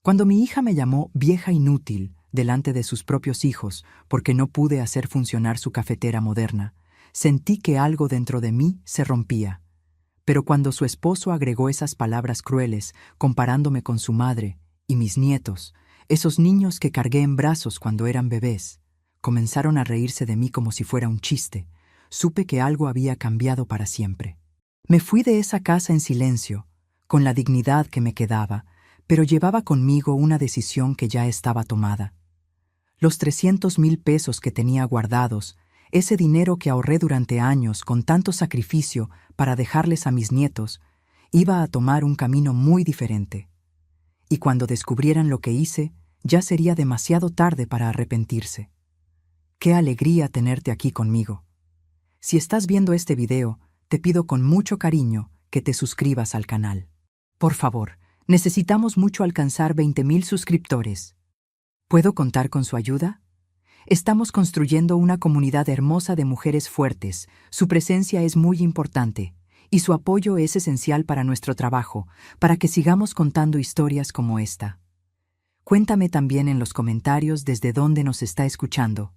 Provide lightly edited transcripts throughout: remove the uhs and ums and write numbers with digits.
Cuando mi hija me llamó vieja inútil delante de sus propios hijos porque no pude hacer funcionar su cafetera moderna, sentí que algo dentro de mí se rompía. Pero cuando su esposo agregó esas palabras crueles, comparándome con su madre y mis nietos, esos niños que cargué en brazos cuando eran bebés, comenzaron a reírse de mí como si fuera un chiste, supe que algo había cambiado para siempre. Me fui de esa casa en silencio, con la dignidad que me quedaba, pero llevaba conmigo una decisión que ya estaba tomada. Los 300,000 pesos que tenía guardados, ese dinero que ahorré durante años con tanto sacrificio para dejarles a mis nietos, iba a tomar un camino muy diferente. Y cuando descubrieran lo que hice, ya sería demasiado tarde para arrepentirse. ¡Qué alegría tenerte aquí conmigo! Si estás viendo este video, te pido con mucho cariño que te suscribas al canal. Por favor, necesitamos mucho alcanzar 20,000 suscriptores. ¿Puedo contar con su ayuda? Estamos construyendo una comunidad hermosa de mujeres fuertes. Su presencia es muy importante y su apoyo es esencial para nuestro trabajo, para que sigamos contando historias como esta. Cuéntame también en los comentarios desde dónde nos está escuchando.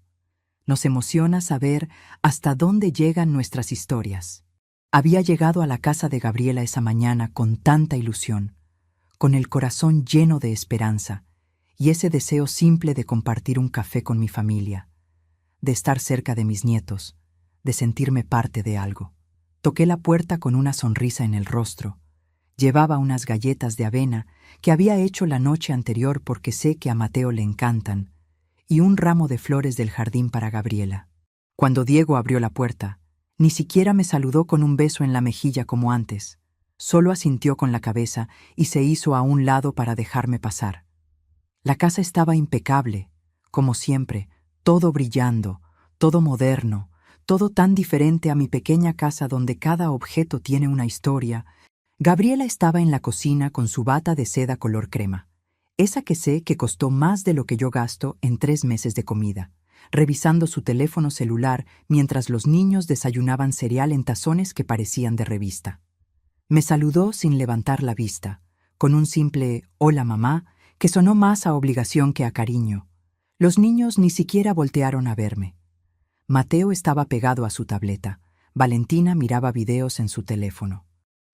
Nos emociona saber hasta dónde llegan nuestras historias. Había llegado a la casa de Gabriela esa mañana con tanta ilusión, con el corazón lleno de esperanza y ese deseo simple de compartir un café con mi familia, de estar cerca de mis nietos, de sentirme parte de algo. Toqué la puerta con una sonrisa en el rostro. Llevaba unas galletas de avena que había hecho la noche anterior porque sé que a Mateo le encantan, y un ramo de flores del jardín para Gabriela. Cuando Diego abrió la puerta, ni siquiera me saludó con un beso en la mejilla como antes. Solo asintió con la cabeza y se hizo a un lado para dejarme pasar. La casa estaba impecable, como siempre, todo brillando, todo moderno, todo tan diferente a mi pequeña casa donde cada objeto tiene una historia. Gabriela estaba en la cocina con su bata de seda color crema, esa que sé que costó más de lo que yo gasto en 3 meses de comida, revisando su teléfono celular mientras los niños desayunaban cereal en tazones que parecían de revista. Me saludó sin levantar la vista, con un simple «Hola, mamá», que sonó más a obligación que a cariño. Los niños ni siquiera voltearon a verme. Mateo estaba pegado a su tableta. Valentina miraba videos en su teléfono.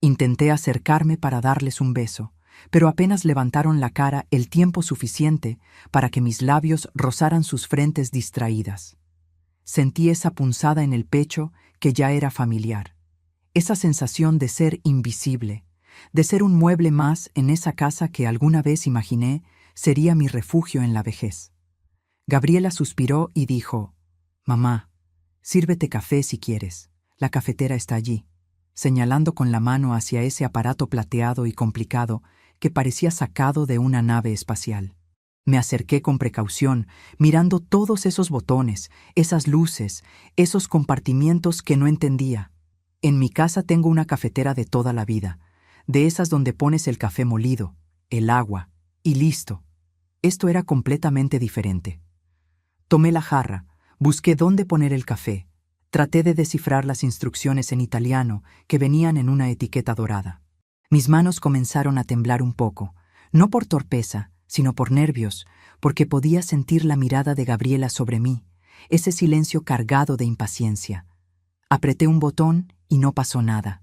Intenté acercarme para darles un beso, pero apenas levantaron la cara el tiempo suficiente para que mis labios rozaran sus frentes distraídas. Sentí esa punzada en el pecho que ya era familiar. Esa sensación de ser invisible, de ser un mueble más en esa casa que alguna vez imaginé sería mi refugio en la vejez. Gabriela suspiró y dijo, «Mamá, sírvete café si quieres, la cafetera está allí», señalando con la mano hacia ese aparato plateado y complicado que parecía sacado de una nave espacial. Me acerqué con precaución, mirando todos esos botones, esas luces, esos compartimientos que no entendía. En mi casa tengo una cafetera de toda la vida, de esas donde pones el café molido, el agua, y listo. Esto era completamente diferente. Tomé la jarra, busqué dónde poner el café, traté de descifrar las instrucciones en italiano que venían en una etiqueta dorada. Mis manos comenzaron a temblar un poco, no por torpeza, sino por nervios, porque podía sentir la mirada de Gabriela sobre mí, ese silencio cargado de impaciencia. Apreté un botón y no pasó nada.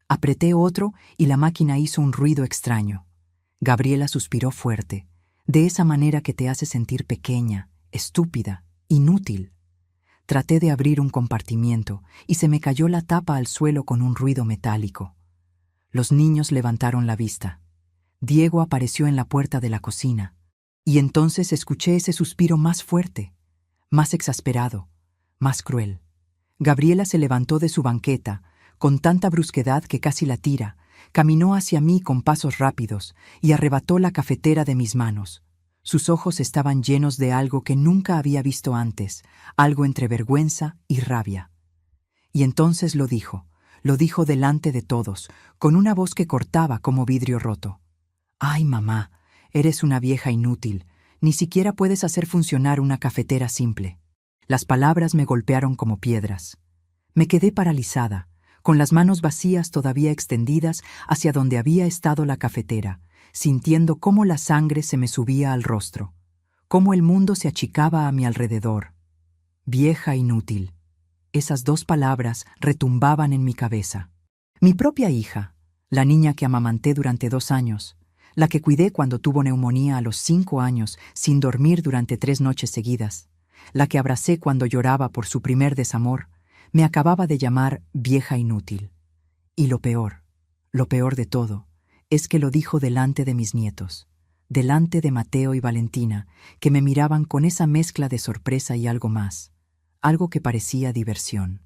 Apreté otro y la máquina hizo un ruido extraño. Gabriela suspiró fuerte, de esa manera que te hace sentir pequeña, estúpida, inútil. Traté de abrir un compartimiento y se me cayó la tapa al suelo con un ruido metálico. Los niños levantaron la vista. Diego apareció en la puerta de la cocina, y entonces escuché ese suspiro más fuerte, más exasperado, más cruel. Gabriela se levantó de su banqueta, con tanta brusquedad que casi la tira, caminó hacia mí con pasos rápidos y arrebató la cafetera de mis manos. Sus ojos estaban llenos de algo que nunca había visto antes, algo entre vergüenza y rabia. Y entonces lo dijo delante de todos, con una voz que cortaba como vidrio roto. «Ay, mamá, eres una vieja inútil, ni siquiera puedes hacer funcionar una cafetera simple». Las palabras me golpearon como piedras. Me quedé paralizada, con las manos vacías todavía extendidas hacia donde había estado la cafetera, sintiendo cómo la sangre se me subía al rostro, cómo el mundo se achicaba a mi alrededor. Vieja inútil. Esas dos palabras retumbaban en mi cabeza. Mi propia hija, la niña que amamanté durante 2 años, la que cuidé cuando tuvo neumonía a los 5 años sin dormir durante 3 noches seguidas, la que abracé cuando lloraba por su primer desamor, me acababa de llamar vieja inútil. Y lo peor de todo, es que lo dijo delante de mis nietos, delante de Mateo y Valentina, que me miraban con esa mezcla de sorpresa y algo más, algo que parecía diversión.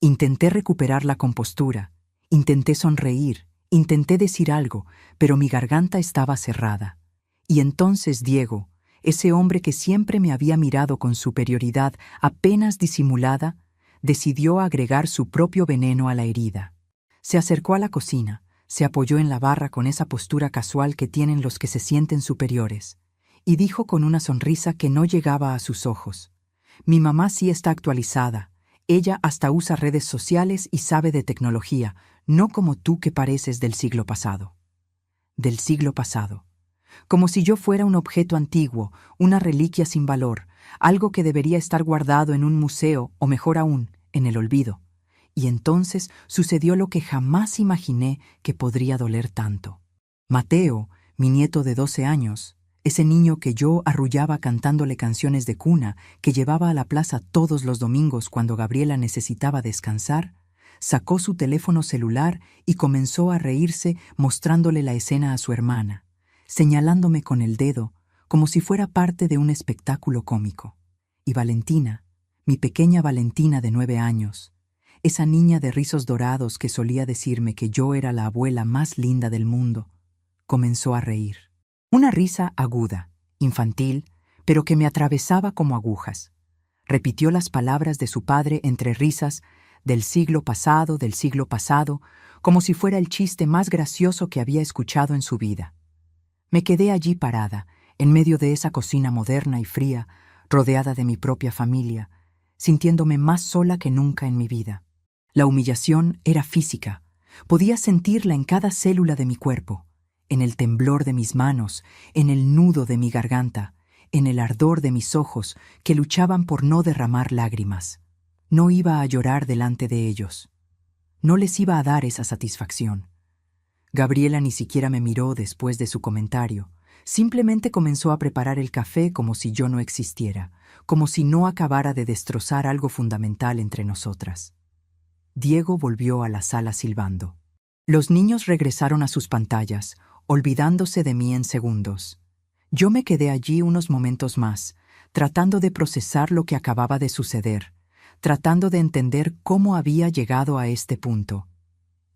Intenté recuperar la compostura, intenté sonreír, intenté decir algo, pero mi garganta estaba cerrada. Y entonces Diego, ese hombre que siempre me había mirado con superioridad apenas disimulada, decidió agregar su propio veneno a la herida. Se acercó a la cocina, se apoyó en la barra con esa postura casual que tienen los que se sienten superiores, y dijo con una sonrisa que no llegaba a sus ojos: «Mi mamá sí está actualizada. Ella hasta usa redes sociales y sabe de tecnología, no como tú que pareces del siglo pasado». Del siglo pasado. Como si yo fuera un objeto antiguo, una reliquia sin valor, algo que debería estar guardado en un museo o, mejor aún, en el olvido. Y entonces sucedió lo que jamás imaginé que podría doler tanto. Mateo, mi nieto de 12 años, ese niño que yo arrullaba cantándole canciones de cuna, que llevaba a la plaza todos los domingos cuando Gabriela necesitaba descansar, sacó su teléfono celular y comenzó a reírse mostrándole la escena a su hermana, señalándome con el dedo como si fuera parte de un espectáculo cómico. Y Valentina, mi pequeña Valentina de 9 años, esa niña de rizos dorados que solía decirme que yo era la abuela más linda del mundo, comenzó a reír. Una risa aguda, infantil, pero que me atravesaba como agujas. Repitió las palabras de su padre entre risas: del siglo pasado, como si fuera el chiste más gracioso que había escuchado en su vida. Me quedé allí parada, en medio de esa cocina moderna y fría, rodeada de mi propia familia, sintiéndome más sola que nunca en mi vida. La humillación era física. Podía sentirla en cada célula de mi cuerpo, en el temblor de mis manos, en el nudo de mi garganta, en el ardor de mis ojos que luchaban por no derramar lágrimas. No iba a llorar delante de ellos. No les iba a dar esa satisfacción. Gabriela ni siquiera me miró después de su comentario. Simplemente comenzó a preparar el café como si yo no existiera, como si no acabara de destrozar algo fundamental entre nosotras. Diego volvió a la sala silbando. Los niños regresaron a sus pantallas, olvidándose de mí en segundos. Yo me quedé allí unos momentos más, tratando de procesar lo que acababa de suceder, tratando de entender cómo había llegado a este punto.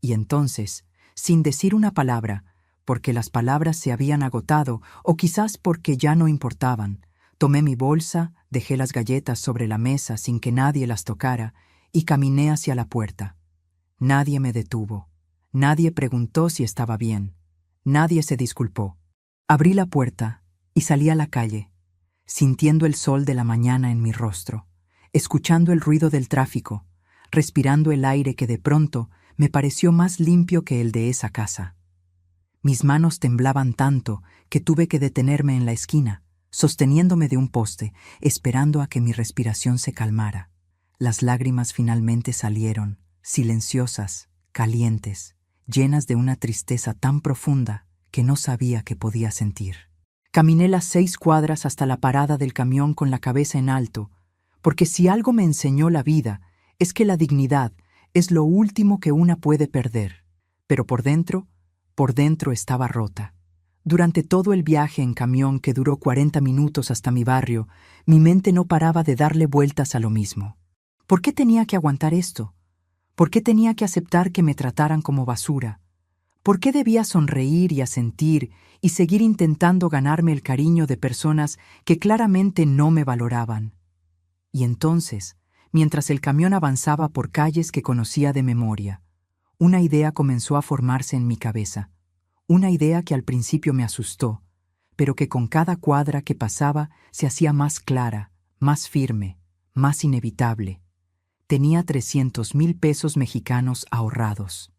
Y entonces, sin decir una palabra, porque las palabras se habían agotado o quizás porque ya no importaban, tomé mi bolsa, dejé las galletas sobre la mesa sin que nadie las tocara y caminé hacia la puerta. Nadie me detuvo. Nadie preguntó si estaba bien. Nadie se disculpó. Abrí la puerta y salí a la calle, sintiendo el sol de la mañana en mi rostro, escuchando el ruido del tráfico, respirando el aire que de pronto me pareció más limpio que el de esa casa. Mis manos temblaban tanto que tuve que detenerme en la esquina, sosteniéndome de un poste, esperando a que mi respiración se calmara. Las lágrimas finalmente salieron, silenciosas, calientes, llenas de una tristeza tan profunda que no sabía que podía sentir. Caminé las 6 cuadras hasta la parada del camión con la cabeza en alto, porque si algo me enseñó la vida es que la dignidad es lo último que una puede perder. Pero por dentro estaba rota. Durante todo el viaje en camión que duró 40 minutos hasta mi barrio, mi mente no paraba de darle vueltas a lo mismo. ¿Por qué tenía que aguantar esto? ¿Por qué tenía que aceptar que me trataran como basura? ¿Por qué debía sonreír y asentir y seguir intentando ganarme el cariño de personas que claramente no me valoraban? Y entonces, mientras el camión avanzaba por calles que conocía de memoria, una idea comenzó a formarse en mi cabeza. Una idea que al principio me asustó, pero que con cada cuadra que pasaba se hacía más clara, más firme, más inevitable. Tenía 300,000 pesos mexicanos ahorrados.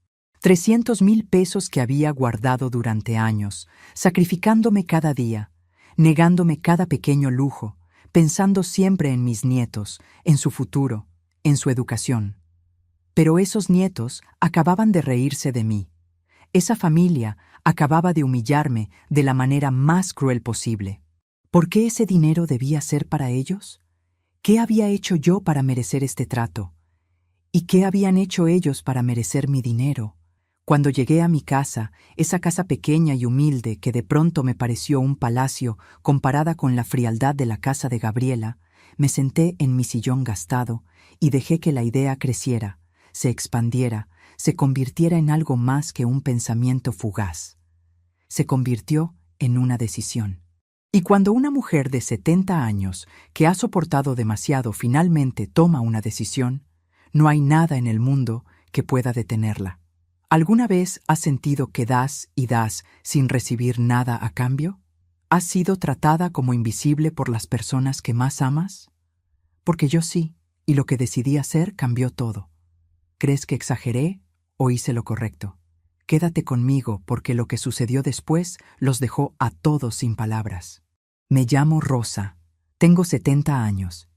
300,000 pesos que había guardado durante años, sacrificándome cada día, negándome cada pequeño lujo, pensando siempre en mis nietos, en su futuro, en su educación. Pero esos nietos acababan de reírse de mí. Esa familia acababa de humillarme de la manera más cruel posible. ¿Por qué ese dinero debía ser para ellos? ¿Qué había hecho yo para merecer este trato? ¿Y qué habían hecho ellos para merecer mi dinero? Cuando llegué a mi casa, esa casa pequeña y humilde que de pronto me pareció un palacio comparada con la frialdad de la casa de Gabriela, me senté en mi sillón gastado y dejé que la idea creciera, se expandiera, se convirtiera en algo más que un pensamiento fugaz. Se convirtió en una decisión. Y cuando una mujer de 70 años, que ha soportado demasiado, finalmente toma una decisión, no hay nada en el mundo que pueda detenerla. ¿Alguna vez has sentido que das y das sin recibir nada a cambio? ¿Has sido tratada como invisible por las personas que más amas? Porque yo sí, y lo que decidí hacer cambió todo. ¿Crees que exageré o hice lo correcto? Quédate conmigo porque lo que sucedió después los dejó a todos sin palabras. Me llamo Rosa, tengo 70 años,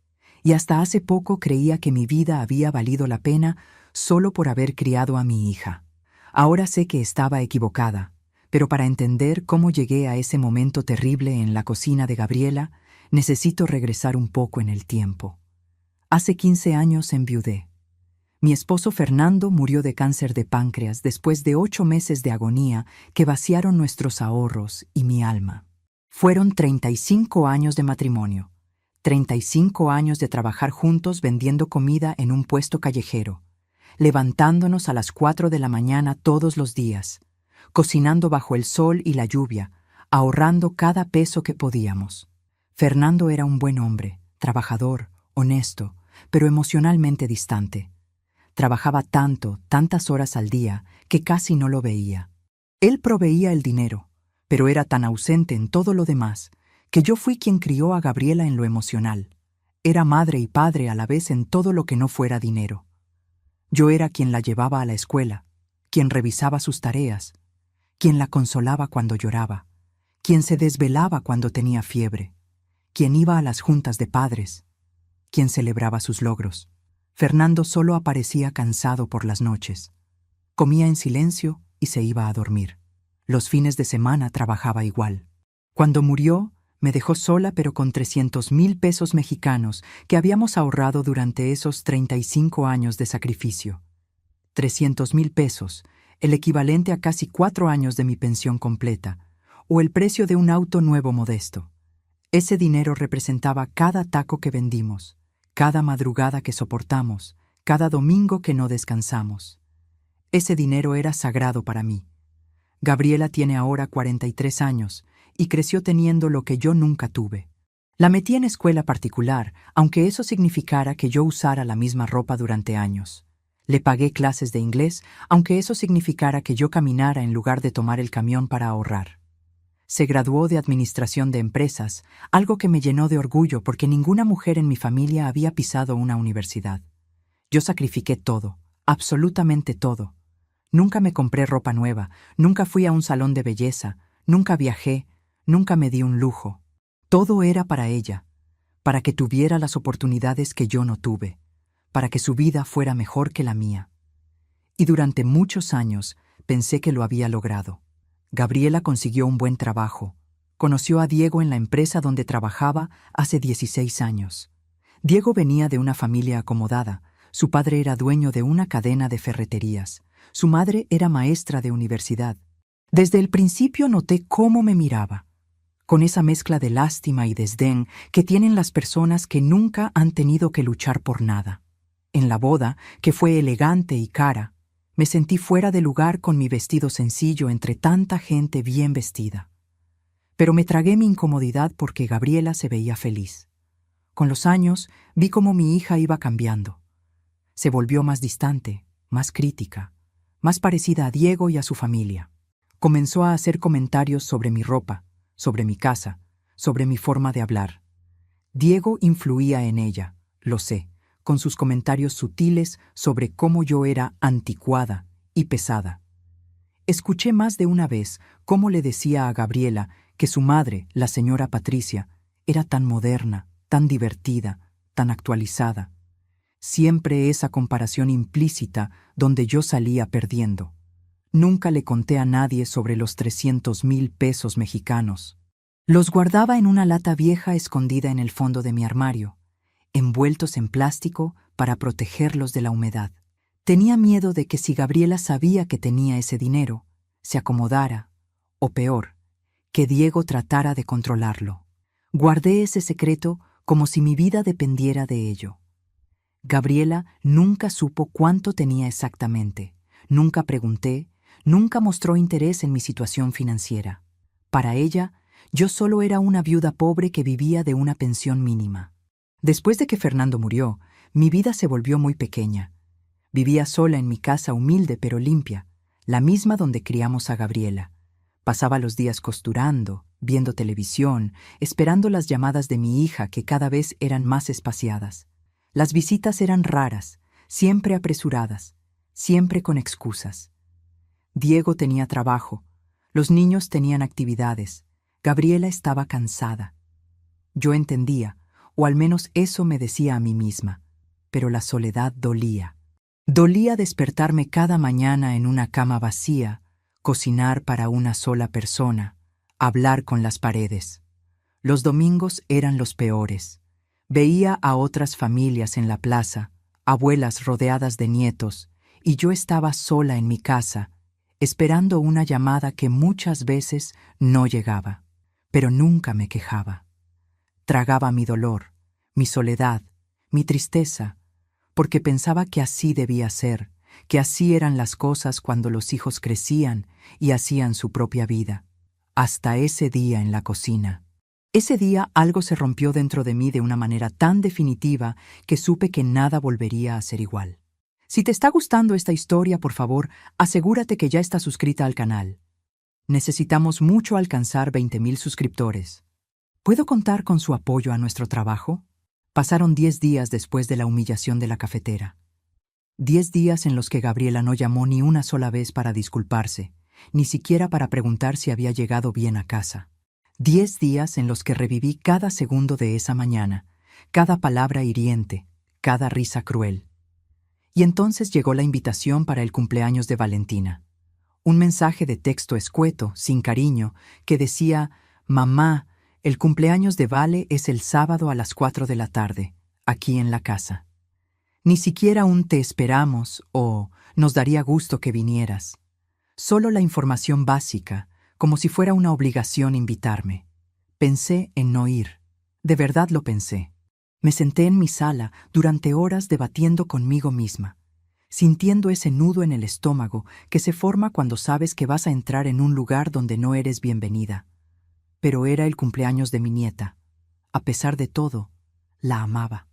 y hasta hace poco creía que mi vida había valido la pena solo por haber criado a mi hija. Ahora sé que estaba equivocada, pero para entender cómo llegué a ese momento terrible en la cocina de Gabriela, necesito regresar un poco en el tiempo. Hace 15 años enviudé. Mi esposo Fernando murió de cáncer de páncreas después de 8 meses de agonía que vaciaron nuestros ahorros y mi alma. Fueron 35 años de matrimonio, 35 años de trabajar juntos vendiendo comida en un puesto callejero, levantándonos a las 4 de la mañana todos los días, cocinando bajo el sol y la lluvia, ahorrando cada peso que podíamos. Fernando era un buen hombre, trabajador, honesto, pero emocionalmente distante. Trabajaba tantas horas al día, que casi no lo veía. Él proveía el dinero, pero era tan ausente en todo lo demás, que yo fui quien crió a Gabriela en lo emocional. Era madre y padre a la vez en todo lo que no fuera dinero. Yo era quien la llevaba a la escuela, quien revisaba sus tareas, quien la consolaba cuando lloraba, quien se desvelaba cuando tenía fiebre, quien iba a las juntas de padres, quien celebraba sus logros. Fernando solo aparecía cansado por las noches. Comía en silencio y se iba a dormir. Los fines de semana trabajaba igual. Cuando murió, me dejó sola pero con 300,000 pesos mexicanos que habíamos ahorrado durante esos 35 años de sacrificio. 300,000 pesos, el equivalente a casi 4 años de mi pensión completa, o el precio de un auto nuevo modesto. Ese dinero representaba cada taco que vendimos, cada madrugada que soportamos, cada domingo que no descansamos. Ese dinero era sagrado para mí. Gabriela tiene ahora 43 años y creció teniendo lo que yo nunca tuve. La metí en escuela particular, aunque eso significara que yo usara la misma ropa durante años. Le pagué clases de inglés, aunque eso significara que yo caminara en lugar de tomar el camión para ahorrar. Se graduó de administración de empresas, algo que me llenó de orgullo porque ninguna mujer en mi familia había pisado una universidad. Yo sacrifiqué todo, absolutamente todo. Nunca me compré ropa nueva, nunca fui a un salón de belleza, nunca viajé, nunca me di un lujo. Todo era para ella, para que tuviera las oportunidades que yo no tuve, para que su vida fuera mejor que la mía. Y durante muchos años pensé que lo había logrado. Gabriela consiguió un buen trabajo. Conoció a Diego en la empresa donde trabajaba hace 16 años. Diego venía de una familia acomodada. Su padre era dueño de una cadena de ferreterías. Su madre era maestra de universidad. Desde el principio noté cómo me miraba, con esa mezcla de lástima y desdén que tienen las personas que nunca han tenido que luchar por nada. En la boda, que fue elegante y cara, me sentí fuera de lugar con mi vestido sencillo entre tanta gente bien vestida. Pero me tragué mi incomodidad porque Gabriela se veía feliz. Con los años, vi cómo mi hija iba cambiando. Se volvió más distante, más crítica, más parecida a Diego y a su familia. Comenzó a hacer comentarios sobre mi ropa, sobre mi casa, sobre mi forma de hablar. Diego influía en ella, lo sé, con sus comentarios sutiles sobre cómo yo era anticuada y pesada. Escuché más de una vez cómo le decía a Gabriela que su madre, la señora Patricia, era tan moderna, tan divertida, tan actualizada. Siempre esa comparación implícita donde yo salía perdiendo. Nunca le conté a nadie sobre los 300,000 pesos mexicanos. Los guardaba en una lata vieja escondida en el fondo de mi armario, envueltos en plástico para protegerlos de la humedad. Tenía miedo de que si Gabriela sabía que tenía ese dinero, se acomodara, o peor, que Diego tratara de controlarlo. Guardé ese secreto como si mi vida dependiera de ello. Gabriela nunca supo cuánto tenía exactamente. Nunca pregunté, nunca mostró interés en mi situación financiera. Para ella, yo solo era una viuda pobre que vivía de una pensión mínima. Después de que Fernando murió, mi vida se volvió muy pequeña. Vivía sola en mi casa humilde pero limpia, la misma donde criamos a Gabriela. Pasaba los días costurando, viendo televisión, esperando las llamadas de mi hija que cada vez eran más espaciadas. Las visitas eran raras, siempre apresuradas, siempre con excusas. Diego tenía trabajo, los niños tenían actividades, Gabriela estaba cansada. Yo entendía, o al menos eso me decía a mí misma, pero la soledad dolía. Dolía despertarme cada mañana en una cama vacía, cocinar para una sola persona, hablar con las paredes. Los domingos eran los peores. Veía a otras familias en la plaza, abuelas rodeadas de nietos, y yo estaba sola en mi casa, esperando una llamada que muchas veces no llegaba, pero nunca me quejaba. Tragaba mi dolor, mi soledad, mi tristeza, porque pensaba que así debía ser, que así eran las cosas cuando los hijos crecían y hacían su propia vida. Hasta ese día en la cocina. Ese día algo se rompió dentro de mí de una manera tan definitiva que supe que nada volvería a ser igual. Si te está gustando esta historia, por favor, asegúrate que ya estás suscrita al canal. Necesitamos mucho alcanzar 20,000 suscriptores. ¿Puedo contar con su apoyo a nuestro trabajo? Pasaron 10 días después de la humillación de la cafetera. 10 días en los que Gabriela no llamó ni una sola vez para disculparse, ni siquiera para preguntar si había llegado bien a casa. 10 días en los que reviví cada segundo de esa mañana, cada palabra hiriente, cada risa cruel. Y entonces llegó la invitación para el cumpleaños de Valentina. Un mensaje de texto escueto, sin cariño, que decía: «Mamá, el cumpleaños de Vale es el sábado a las 4 de la tarde, aquí en la casa. Ni siquiera un te esperamos o nos daría gusto que vinieras. Solo la información básica, como si fuera una obligación invitarme». Pensé en no ir. De verdad lo pensé. Me senté en mi sala durante horas debatiendo conmigo misma, sintiendo ese nudo en el estómago que se forma cuando sabes que vas a entrar en un lugar donde no eres bienvenida. Pero era el cumpleaños de mi nieta. A pesar de todo, la amaba.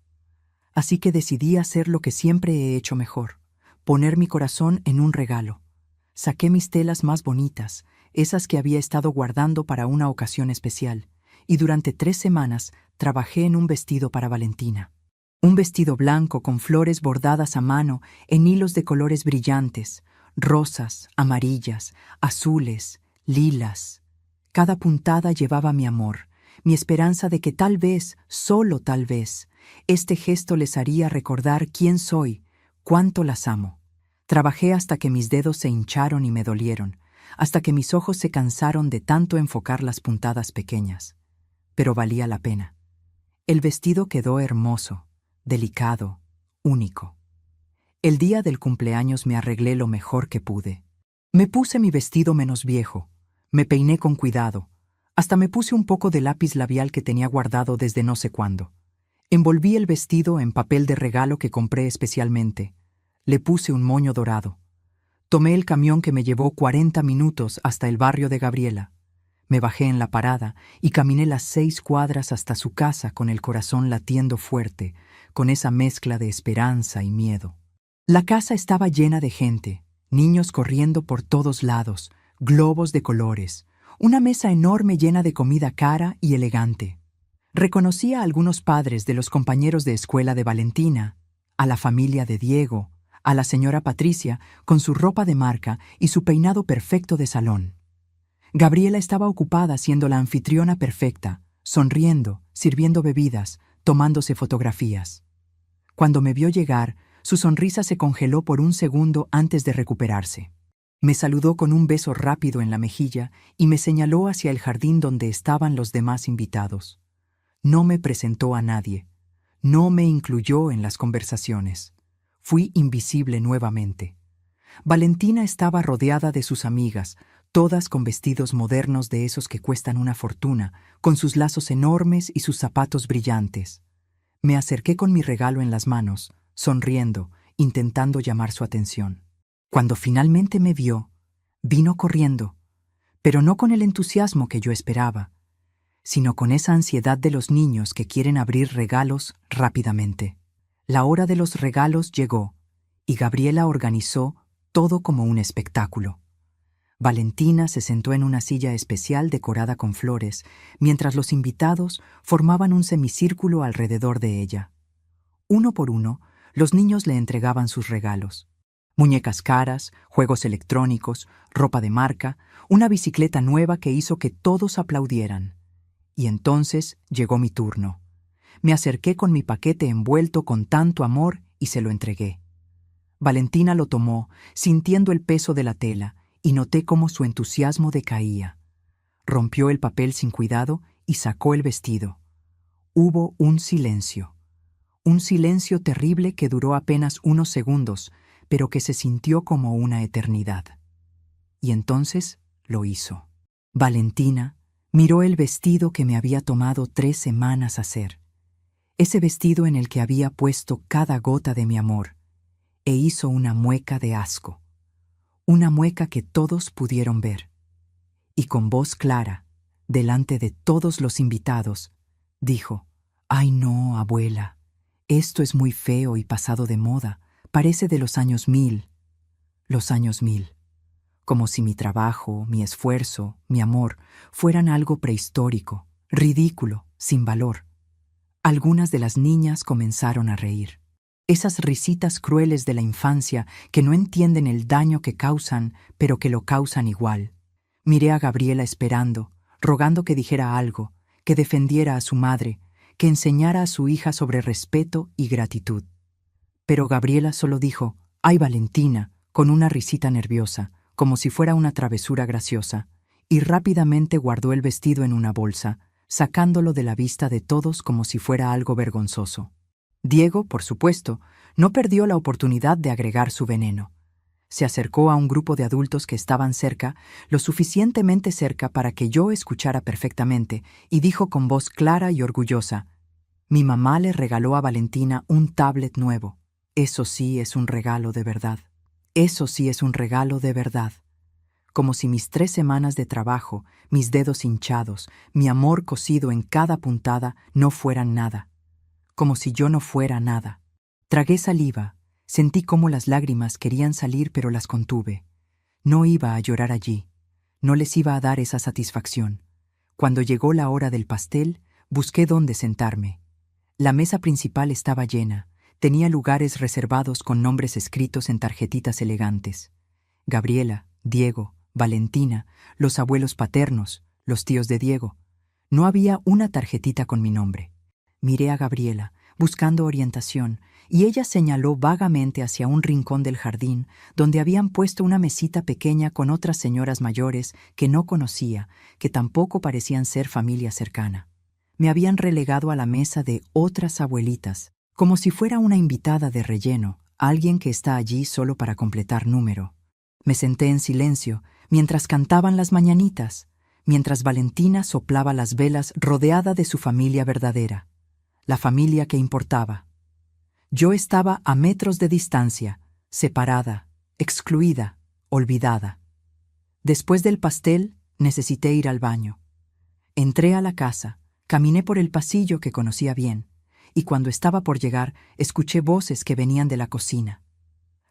Así que decidí hacer lo que siempre he hecho mejor, poner mi corazón en un regalo. Saqué mis telas más bonitas, esas que había estado guardando para una ocasión especial, y durante 3 semanas trabajé en un vestido para Valentina. Un vestido blanco con flores bordadas a mano en hilos de colores brillantes, rosas, amarillas, azules, lilas. Cada puntada llevaba mi amor, mi esperanza de que tal vez, solo tal vez, este gesto les haría recordar quién soy, cuánto las amo. Trabajé hasta que mis dedos se hincharon y me dolieron, hasta que mis ojos se cansaron de tanto enfocar las puntadas pequeñas. Pero valía la pena. El vestido quedó hermoso, delicado, único. El día del cumpleaños me arreglé lo mejor que pude. Me puse mi vestido menos viejo, me peiné con cuidado, hasta me puse un poco de lápiz labial que tenía guardado desde no sé cuándo. Envolví el vestido en papel de regalo que compré especialmente. Le puse un moño dorado. Tomé el camión que me llevó 40 minutos hasta el barrio de Gabriela. Me bajé en la parada y caminé las 6 cuadras hasta su casa con el corazón latiendo fuerte, con esa mezcla de esperanza y miedo. La casa estaba llena de gente, niños corriendo por todos lados, globos de colores, una mesa enorme llena de comida cara y elegante. Reconocí a algunos padres de los compañeros de escuela de Valentina, a la familia de Diego, a la señora Patricia con su ropa de marca y su peinado perfecto de salón. Gabriela estaba ocupada siendo la anfitriona perfecta, sonriendo, sirviendo bebidas, tomándose fotografías. Cuando me vio llegar, su sonrisa se congeló por un segundo antes de recuperarse. Me saludó con un beso rápido en la mejilla y me señaló hacia el jardín donde estaban los demás invitados. No me presentó a nadie. No me incluyó en las conversaciones. Fui invisible nuevamente. Valentina estaba rodeada de sus amigas, todas con vestidos modernos de esos que cuestan una fortuna, con sus lazos enormes y sus zapatos brillantes. Me acerqué con mi regalo en las manos, sonriendo, intentando llamar su atención. Cuando finalmente me vio, vino corriendo, pero no con el entusiasmo que yo esperaba, sino con esa ansiedad de los niños que quieren abrir regalos rápidamente. La hora de los regalos llegó, y Gabriela organizó todo como un espectáculo. Valentina se sentó en una silla especial decorada con flores, mientras los invitados formaban un semicírculo alrededor de ella. Uno por uno, los niños le entregaban sus regalos. Muñecas caras, juegos electrónicos, ropa de marca, una bicicleta nueva que hizo que todos aplaudieran. Y entonces llegó mi turno. Me acerqué con mi paquete envuelto con tanto amor y se lo entregué. Valentina lo tomó, sintiendo el peso de la tela, y noté cómo su entusiasmo decaía. Rompió el papel sin cuidado y sacó el vestido. Hubo un silencio terrible que duró apenas unos segundos, pero que se sintió como una eternidad. Y entonces lo hizo. Valentina miró el vestido que me había tomado 3 semanas hacer, ese vestido en el que había puesto cada gota de mi amor, e hizo una mueca de asco, una mueca que todos pudieron ver. Y con voz clara, delante de todos los invitados, dijo: «Ay no, abuela, esto es muy feo y pasado de moda, parece de los años 1000. Los años 1000. Como si mi trabajo, mi esfuerzo, mi amor fueran algo prehistórico, ridículo, sin valor». Algunas de las niñas comenzaron a reír. Esas risitas crueles de la infancia que no entienden el daño que causan, pero que lo causan igual. Miré a Gabriela esperando, rogando que dijera algo, que defendiera a su madre, que enseñara a su hija sobre respeto y gratitud. Pero Gabriela solo dijo: «Ay, Valentina», con una risita nerviosa, como si fuera una travesura graciosa, y rápidamente guardó el vestido en una bolsa, sacándolo de la vista de todos como si fuera algo vergonzoso. Diego, por supuesto, no perdió la oportunidad de agregar su veneno. Se acercó a un grupo de adultos que estaban cerca, lo suficientemente cerca para que yo escuchara perfectamente, y dijo con voz clara y orgullosa: «Mi mamá le regaló a Valentina un tablet nuevo. Eso sí es un regalo de verdad. Eso sí es un regalo de verdad». Como si mis 3 semanas de trabajo, mis dedos hinchados, mi amor cosido en cada puntada no fueran nada. Como si yo no fuera nada. Tragué saliva, sentí cómo las lágrimas querían salir, pero las contuve. No iba a llorar allí, no les iba a dar esa satisfacción. Cuando llegó la hora del pastel, busqué dónde sentarme. La mesa principal estaba llena, tenía lugares reservados con nombres escritos en tarjetitas elegantes. Gabriela, Diego, Valentina, los abuelos paternos, los tíos de Diego. No había una tarjetita con mi nombre. Miré a Gabriela, buscando orientación, y ella señaló vagamente hacia un rincón del jardín, donde habían puesto una mesita pequeña con otras señoras mayores que no conocía, que tampoco parecían ser familia cercana. Me habían relegado a la mesa de otras abuelitas, como si fuera una invitada de relleno, alguien que está allí solo para completar número. Me senté en silencio, mientras cantaban las mañanitas, mientras Valentina soplaba las velas rodeada de su familia verdadera, la familia que importaba. Yo estaba a metros de distancia, separada, excluida, olvidada. Después del pastel, necesité ir al baño. Entré a la casa, caminé por el pasillo que conocía bien, y cuando estaba por llegar, escuché voces que venían de la cocina.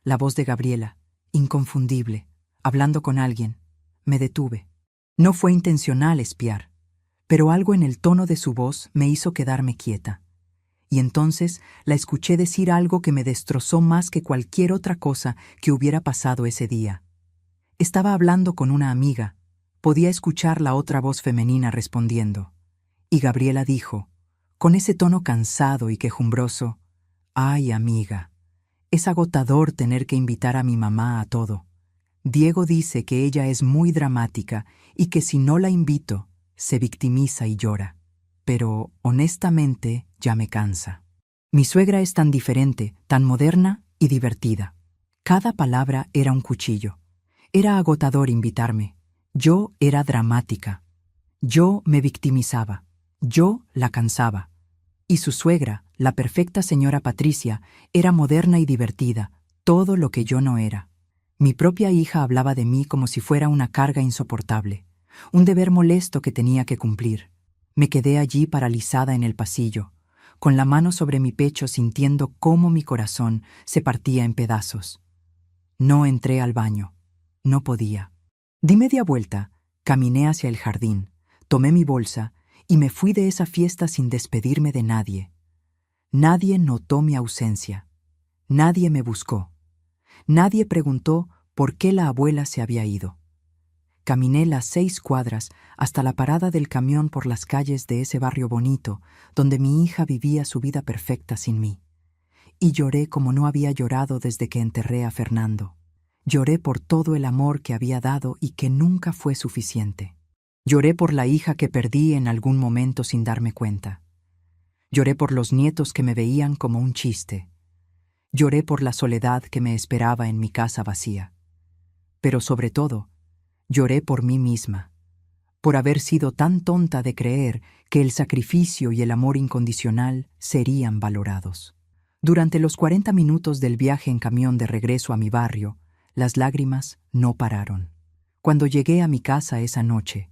La voz de Gabriela, inconfundible, hablando con alguien. Me detuve. No fue intencional espiar, pero algo en el tono de su voz me hizo quedarme quieta. y entonces la escuché decir algo que me destrozó más que cualquier otra cosa que hubiera pasado ese día. Estaba hablando con una amiga. Podía escuchar la otra voz femenina respondiendo. Y Gabriela dijo, con ese tono cansado y quejumbroso, «Ay, amiga, es agotador tener que invitar a mi mamá a todo. Diego dice que ella es muy dramática y que si no la invito, se victimiza y llora. Pero, honestamente, ya me cansa. Mi suegra es tan diferente, tan moderna y divertida. Cada palabra era un cuchillo. Era agotador invitarme. Yo era dramática. Yo me victimizaba. Yo la cansaba. Y su suegra, la perfecta señora Patricia, era moderna y divertida, todo lo que yo no era. Mi propia hija hablaba de mí como si fuera una carga insoportable, un deber molesto que tenía que cumplir. Me quedé allí paralizada en el pasillo, con la mano sobre mi pecho sintiendo cómo mi corazón se partía en pedazos. No entré al baño. No podía. Di media vuelta, caminé hacia el jardín, tomé mi bolsa y me fui de esa fiesta sin despedirme de nadie. Nadie notó mi ausencia. Nadie me buscó. Nadie preguntó por qué la abuela se había ido. Caminé las 6 cuadras hasta la parada del camión por las calles de ese barrio bonito, donde mi hija vivía su vida perfecta sin mí. Y lloré como no había llorado desde que enterré a Fernando. Lloré por todo el amor que había dado y que nunca fue suficiente. Lloré por la hija que perdí en algún momento sin darme cuenta. Lloré por los nietos que me veían como un chiste. Lloré por la soledad que me esperaba en mi casa vacía. Pero sobre todo, lloré por mí misma, por haber sido tan tonta de creer que el sacrificio y el amor incondicional serían valorados. Durante los 40 minutos del viaje en camión de regreso a mi barrio, las lágrimas no pararon. Cuando llegué a mi casa esa noche,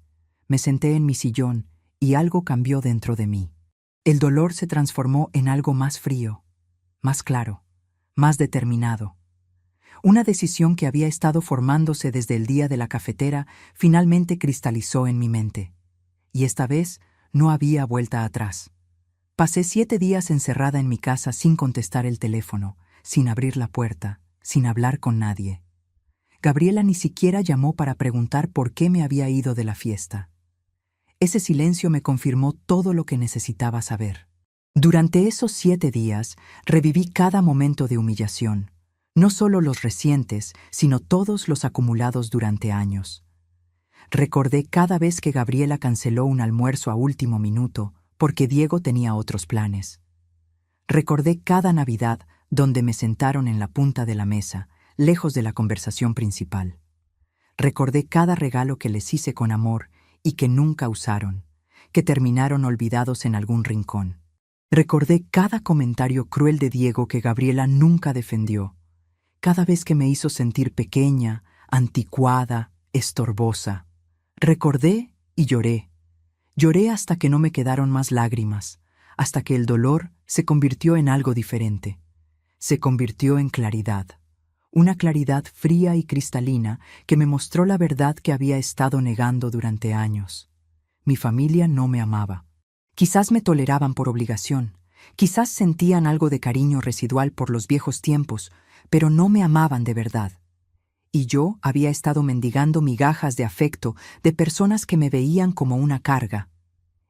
me senté en mi sillón y algo cambió dentro de mí. El dolor se transformó en algo más frío, más claro, más determinado. Una decisión que había estado formándose desde el día de la cafetera finalmente cristalizó en mi mente. Y esta vez no había vuelta atrás. Pasé 7 días encerrada en mi casa sin contestar el teléfono, sin abrir la puerta, sin hablar con nadie. Gabriela ni siquiera llamó para preguntar por qué me había ido de la fiesta. Ese silencio me confirmó todo lo que necesitaba saber. Durante esos 7 días reviví cada momento de humillación, no solo los recientes, sino todos los acumulados durante años. Recordé cada vez que Gabriela canceló un almuerzo a último minuto porque Diego tenía otros planes. Recordé cada Navidad donde me sentaron en la punta de la mesa, lejos de la conversación principal. Recordé cada regalo que les hice con amor y que nunca usaron, que terminaron olvidados en algún rincón. Recordé cada comentario cruel de Diego que Gabriela nunca defendió, cada vez que me hizo sentir pequeña, anticuada, estorbosa. Recordé y lloré. Lloré hasta que no me quedaron más lágrimas, hasta que el dolor se convirtió en algo diferente. Se convirtió en claridad. Una claridad fría y cristalina que me mostró la verdad que había estado negando durante años. Mi familia no me amaba. Quizás me toleraban por obligación, quizás sentían algo de cariño residual por los viejos tiempos, pero no me amaban de verdad. Y yo había estado mendigando migajas de afecto de personas que me veían como una carga.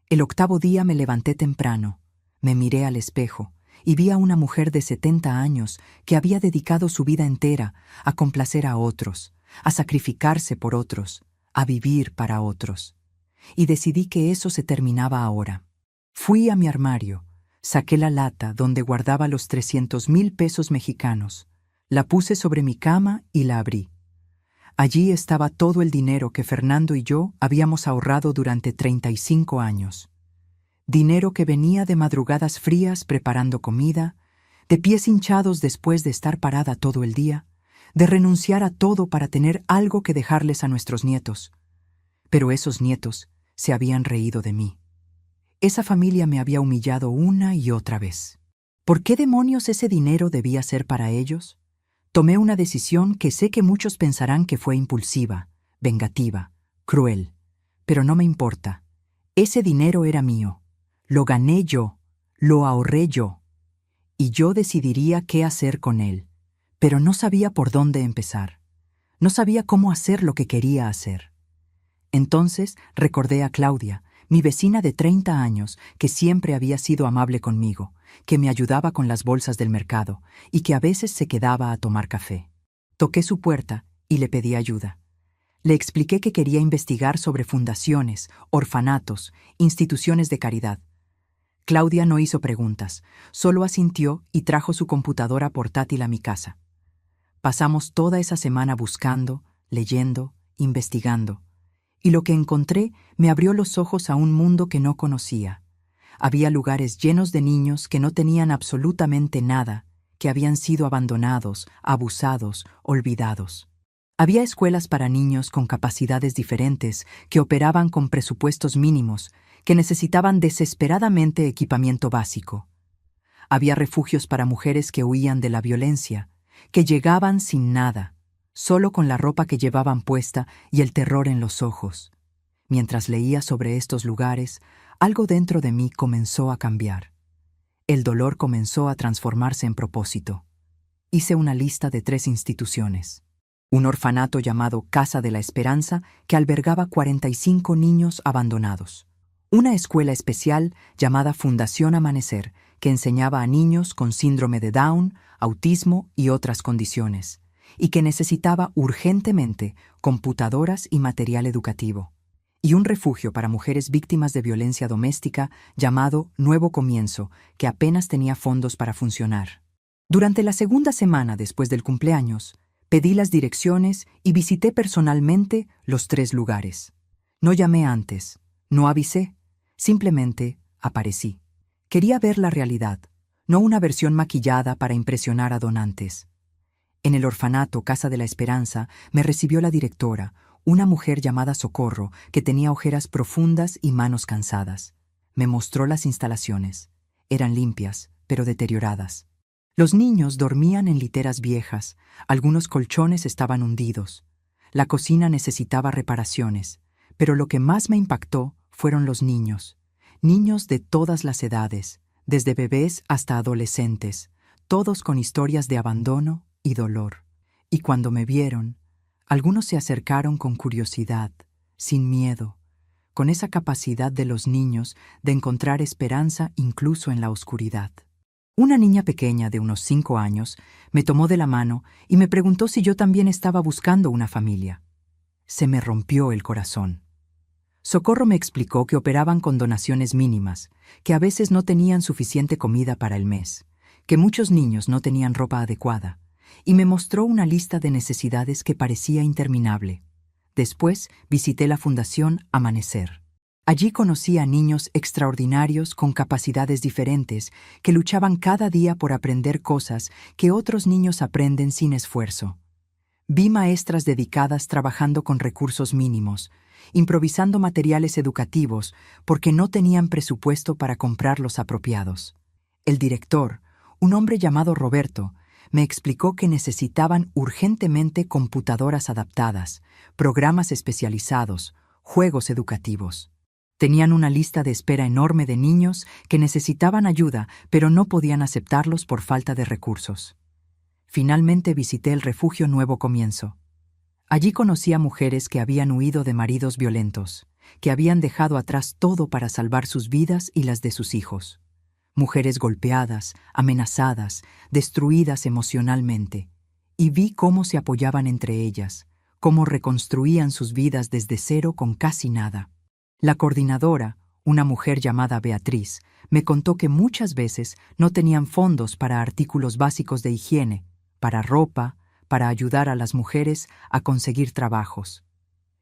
El 8º día me levanté temprano, me miré al espejo y vi a una mujer de 70 años que había dedicado su vida entera a complacer a otros, a sacrificarse por otros, a vivir para otros. Y decidí que eso se terminaba ahora. Fui a mi armario, saqué la lata donde guardaba los 300,000 pesos mexicanos, la puse sobre mi cama y la abrí. Allí estaba todo el dinero que Fernando y yo habíamos ahorrado durante 35 años. Dinero que venía de madrugadas frías preparando comida, de pies hinchados después de estar parada todo el día, de renunciar a todo para tener algo que dejarles a nuestros nietos. Pero esos nietos se habían reído de mí. Esa familia me había humillado una y otra vez. ¿Por qué demonios ese dinero debía ser para ellos? Tomé una decisión que sé que muchos pensarán que fue impulsiva, vengativa, cruel, pero no me importa. Ese dinero era mío. Lo gané yo, lo ahorré yo. y yo decidiría qué hacer con él, pero no sabía por dónde empezar. No sabía cómo hacer lo que quería hacer. Entonces recordé a Claudia, mi vecina de 30 años, que siempre había sido amable conmigo, que me ayudaba con las bolsas del mercado y que a veces se quedaba a tomar café. Toqué su puerta y le pedí ayuda. Le expliqué que quería investigar sobre fundaciones, orfanatos, instituciones de caridad. Claudia no hizo preguntas, solo asintió y trajo su computadora portátil a mi casa. Pasamos toda esa semana buscando, leyendo, investigando, y lo que encontré me abrió los ojos a un mundo que no conocía. Había lugares llenos de niños que no tenían absolutamente nada, que habían sido abandonados, abusados, olvidados. Había escuelas para niños con capacidades diferentes que operaban con presupuestos mínimos, que necesitaban desesperadamente equipamiento básico. Había refugios para mujeres que huían de la violencia, que llegaban sin nada, solo con la ropa que llevaban puesta y el terror en los ojos. Mientras leía sobre estos lugares, algo dentro de mí comenzó a cambiar. El dolor comenzó a transformarse en propósito. Hice una lista de 3 instituciones. Un orfanato llamado Casa de la Esperanza que albergaba 45 niños abandonados. Una escuela especial llamada Fundación Amanecer que enseñaba a niños con síndrome de Down, autismo y otras condiciones, y que necesitaba urgentemente computadoras y material educativo. Y un refugio para mujeres víctimas de violencia doméstica llamado Nuevo Comienzo, que apenas tenía fondos para funcionar. Durante la segunda semana después del cumpleaños, pedí las direcciones y visité personalmente los 3 lugares. No llamé antes, no avisé, simplemente aparecí. Quería ver la realidad, no una versión maquillada para impresionar a donantes. En el orfanato Casa de la Esperanza me recibió la directora, una mujer llamada Socorro que tenía ojeras profundas y manos cansadas. Me mostró las instalaciones. Eran limpias, pero deterioradas. Los niños dormían en literas viejas, algunos colchones estaban hundidos. La cocina necesitaba reparaciones, pero lo que más me impactó fueron los niños. Niños de todas las edades, desde bebés hasta adolescentes, todos con historias de abandono y dolor. Y cuando me vieron, algunos se acercaron con curiosidad, sin miedo, con esa capacidad de los niños de encontrar esperanza incluso en la oscuridad. Una niña pequeña de unos 5 años me tomó de la mano y me preguntó si yo también estaba buscando una familia. Se me rompió el corazón. Socorro me explicó que operaban con donaciones mínimas, que a veces no tenían suficiente comida para el mes, que muchos niños no tenían ropa adecuada, y me mostró una lista de necesidades que parecía interminable. Después visité la Fundación Amanecer. Allí conocí a niños extraordinarios con capacidades diferentes que luchaban cada día por aprender cosas que otros niños aprenden sin esfuerzo. Vi maestras dedicadas trabajando con recursos mínimos, improvisando materiales educativos porque no tenían presupuesto para comprar los apropiados. El director, un hombre llamado Roberto, me explicó que necesitaban urgentemente computadoras adaptadas, programas especializados, juegos educativos. Tenían una lista de espera enorme de niños que necesitaban ayuda, pero no podían aceptarlos por falta de recursos. Finalmente visité el refugio Nuevo Comienzo. Allí conocí a mujeres que habían huido de maridos violentos, que habían dejado atrás todo para salvar sus vidas y las de sus hijos. Mujeres golpeadas, amenazadas, destruidas emocionalmente. Y vi cómo se apoyaban entre ellas, cómo reconstruían sus vidas desde cero con casi nada. La coordinadora, una mujer llamada Beatriz, me contó que muchas veces no tenían fondos para artículos básicos de higiene, para ropa, para ayudar a las mujeres a conseguir trabajos.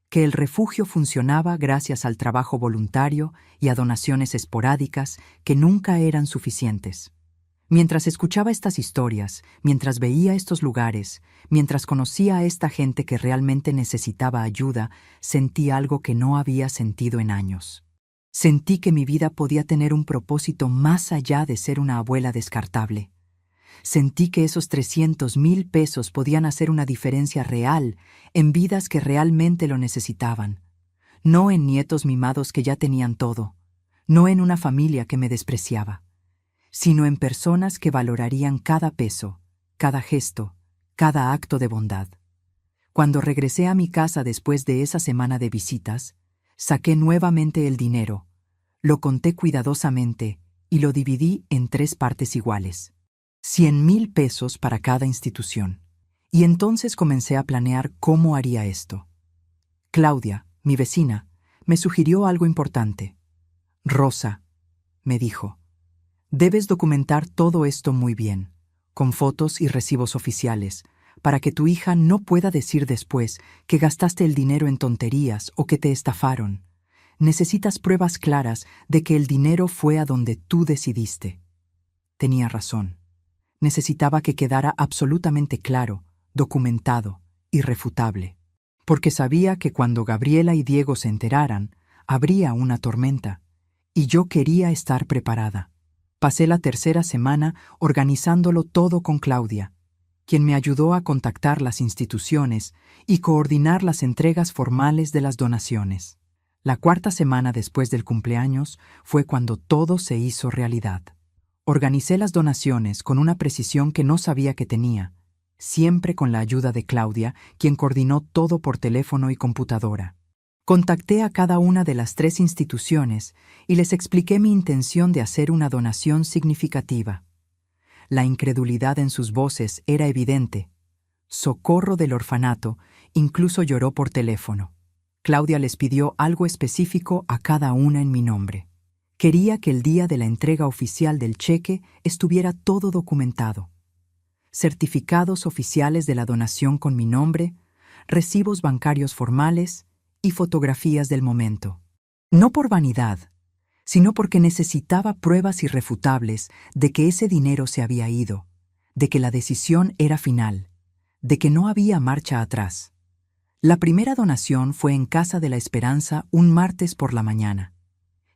Que el refugio funcionaba gracias al trabajo voluntario y a donaciones esporádicas que nunca eran suficientes. Mientras escuchaba estas historias, mientras veía estos lugares, mientras conocía a esta gente que realmente necesitaba ayuda, sentí algo que no había sentido en años. Sentí que mi vida podía tener un propósito más allá de ser una abuela descartable. Sentí que esos 300,000 pesos podían hacer una diferencia real en vidas que realmente lo necesitaban. No en nietos mimados que ya tenían todo, no en una familia que me despreciaba. sino en personas que valorarían cada peso, cada gesto, cada acto de bondad. Cuando regresé a mi casa después de esa semana de visitas, saqué nuevamente el dinero, lo conté cuidadosamente y lo dividí en 3 partes iguales. 100,000 pesos para cada institución. Y entonces comencé a planear cómo haría esto. Claudia, mi vecina, me sugirió algo importante. Rosa, me dijo, debes documentar todo esto muy bien, con fotos y recibos oficiales, para que tu hija no pueda decir después que gastaste el dinero en tonterías o que te estafaron. Necesitas pruebas claras de que el dinero fue a donde tú decidiste. Tenía razón. Necesitaba que quedara absolutamente claro, documentado, irrefutable. Porque sabía que cuando Gabriela y Diego se enteraran, habría una tormenta, y yo quería estar preparada. Pasé la tercera semana organizándolo todo con Claudia, quien me ayudó a contactar las instituciones y coordinar las entregas formales de las donaciones. La cuarta semana después del cumpleaños fue cuando todo se hizo realidad. Organicé las donaciones con una precisión que no sabía que tenía, siempre con la ayuda de Claudia, quien coordinó todo por teléfono y computadora. Contacté a cada una de las 3 instituciones y les expliqué mi intención de hacer una donación significativa. La incredulidad en sus voces era evidente. Socorro del orfanato incluso lloró por teléfono. Claudia les pidió algo específico a cada una en mi nombre. Quería que el día de la entrega oficial del cheque estuviera todo documentado. Certificados oficiales de la donación con mi nombre, recibos bancarios formales y fotografías del momento. No por vanidad, sino porque necesitaba pruebas irrefutables de que ese dinero se había ido, de que la decisión era final, de que no había marcha atrás. La primera donación fue en Casa de la Esperanza un martes por la mañana.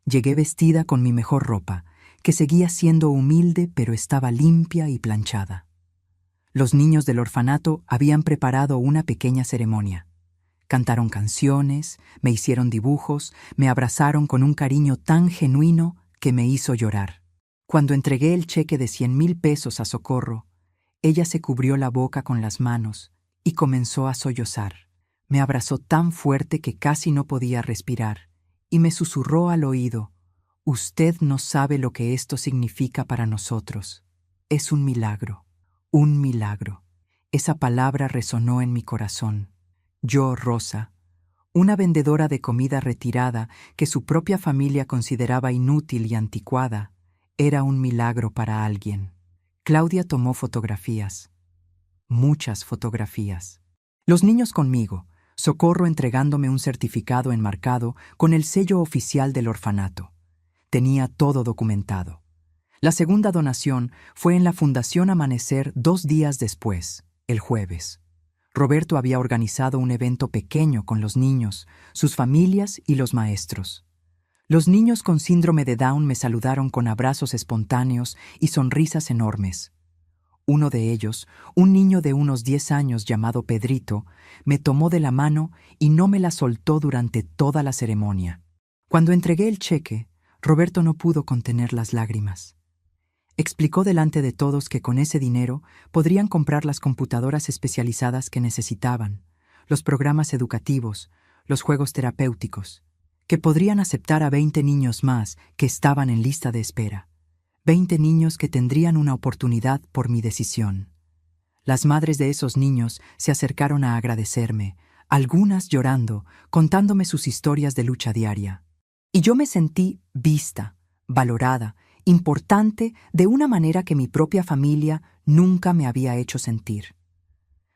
Llegué vestida con mi mejor ropa, que seguía siendo humilde pero estaba limpia y planchada. Los niños del orfanato habían preparado una pequeña ceremonia. Cantaron canciones, me hicieron dibujos, me abrazaron con un cariño tan genuino que me hizo llorar. Cuando entregué el cheque de 100,000 pesos a Socorro, ella se cubrió la boca con las manos y comenzó a sollozar. Me abrazó tan fuerte que casi no podía respirar y me susurró al oído: «Usted no sabe lo que esto significa para nosotros. Es un milagro, un milagro». Esa palabra resonó en mi corazón. Yo, Rosa, una vendedora de comida retirada que su propia familia consideraba inútil y anticuada, era un milagro para alguien. Claudia tomó fotografías. Muchas fotografías. Los niños conmigo, Socorro entregándome un certificado enmarcado con el sello oficial del orfanato. Tenía todo documentado. La segunda donación fue en la Fundación Amanecer 2 días después, el jueves. Roberto había organizado un evento pequeño con los niños, sus familias y los maestros. Los niños con síndrome de Down me saludaron con abrazos espontáneos y sonrisas enormes. Uno de ellos, un niño de unos 10 años llamado Pedrito, me tomó de la mano y no me la soltó durante toda la ceremonia. Cuando entregué el cheque, Roberto no pudo contener las lágrimas. Explicó delante de todos que con ese dinero podrían comprar las computadoras especializadas que necesitaban, los programas educativos, los juegos terapéuticos, que podrían aceptar a 20 niños más que estaban en lista de espera. 20 niños que tendrían una oportunidad por mi decisión. Las madres de esos niños se acercaron a agradecerme, algunas llorando, contándome sus historias de lucha diaria. Y yo me sentí vista, valorada, importante de una manera que mi propia familia nunca me había hecho sentir.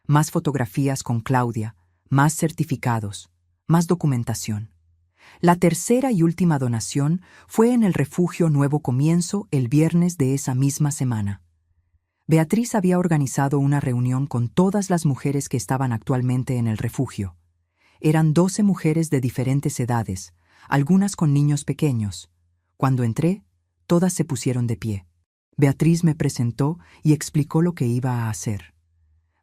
Más fotografías con Claudia, más certificados, más documentación. La tercera y última donación fue en el refugio Nuevo Comienzo el viernes de esa misma semana. Beatriz había organizado una reunión con todas las mujeres que estaban actualmente en el refugio. Eran 12 mujeres de diferentes edades, algunas con niños pequeños. Cuando entré, todas se pusieron de pie. Beatriz me presentó y explicó lo que iba a hacer.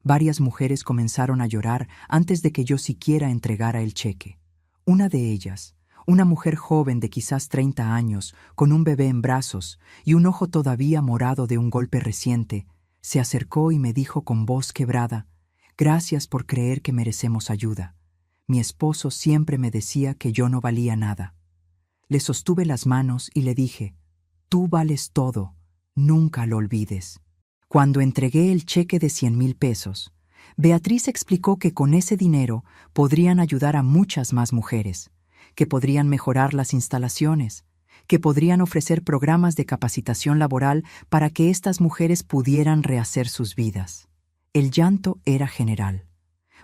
Varias mujeres comenzaron a llorar antes de que yo siquiera entregara el cheque. Una de ellas, una mujer joven de quizás 30 años, con un bebé en brazos y un ojo todavía morado de un golpe reciente, se acercó y me dijo con voz quebrada: «Gracias por creer que merecemos ayuda. Mi esposo siempre me decía que yo no valía nada». Le sostuve las manos y le dije: «Tú vales todo, nunca lo olvides». Cuando entregué el cheque de 100,000 pesos, Beatriz explicó que con ese dinero podrían ayudar a muchas más mujeres, que podrían mejorar las instalaciones, que podrían ofrecer programas de capacitación laboral para que estas mujeres pudieran rehacer sus vidas. El llanto era general.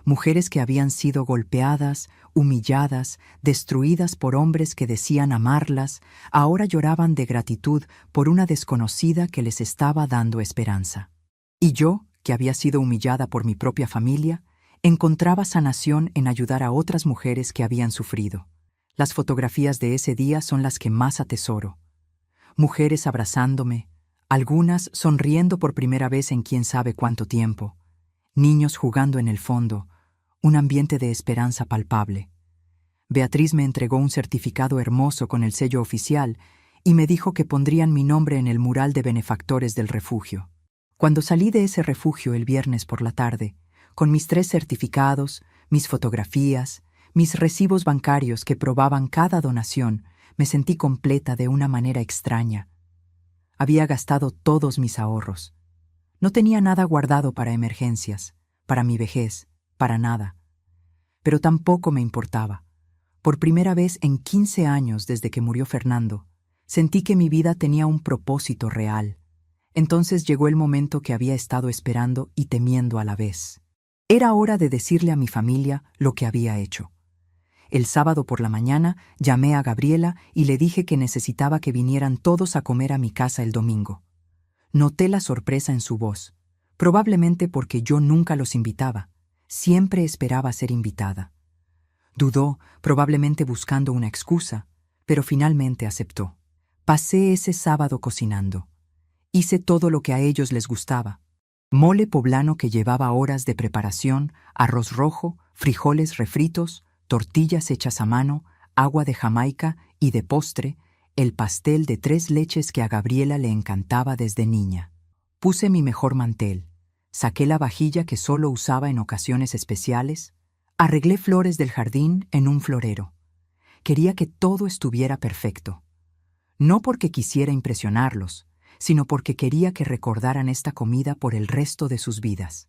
Mujeres que habían sido golpeadas, humilladas, destruidas por hombres que decían amarlas, ahora lloraban de gratitud por una desconocida que les estaba dando esperanza. Y yo, que había sido humillada por mi propia familia, encontraba sanación en ayudar a otras mujeres que habían sufrido. Las fotografías de ese día son las que más atesoro. Mujeres abrazándome, algunas sonriendo por primera vez en quién sabe cuánto tiempo, niños jugando en el fondo, un ambiente de esperanza palpable. Beatriz me entregó un certificado hermoso con el sello oficial y me dijo que pondrían mi nombre en el mural de benefactores del refugio. Cuando salí de ese refugio el viernes por la tarde, con mis 3 certificados, mis fotografías, mis recibos bancarios que probaban cada donación, me sentí completa de una manera extraña. Había gastado todos mis ahorros. No tenía nada guardado para emergencias, para mi vejez, para nada. Pero tampoco me importaba. Por primera vez en 15 años desde que murió Fernando, sentí que mi vida tenía un propósito real. Entonces llegó el momento que había estado esperando y temiendo a la vez. Era hora de decirle a mi familia lo que había hecho. El sábado por la mañana llamé a Gabriela y le dije que necesitaba que vinieran todos a comer a mi casa el domingo. Noté la sorpresa en su voz, probablemente porque yo nunca los invitaba. Siempre esperaba ser invitada. Dudó, probablemente buscando una excusa, pero finalmente aceptó. Pasé ese sábado cocinando. Hice todo lo que a ellos les gustaba. Mole poblano que llevaba horas de preparación, arroz rojo, frijoles refritos, tortillas hechas a mano, agua de Jamaica y de postre, el pastel de 3 leches que a Gabriela le encantaba desde niña. Puse mi mejor mantel, saqué la vajilla que solo usaba en ocasiones especiales, arreglé flores del jardín en un florero. Quería que todo estuviera perfecto. No porque quisiera impresionarlos, sino porque quería que recordaran esta comida por el resto de sus vidas.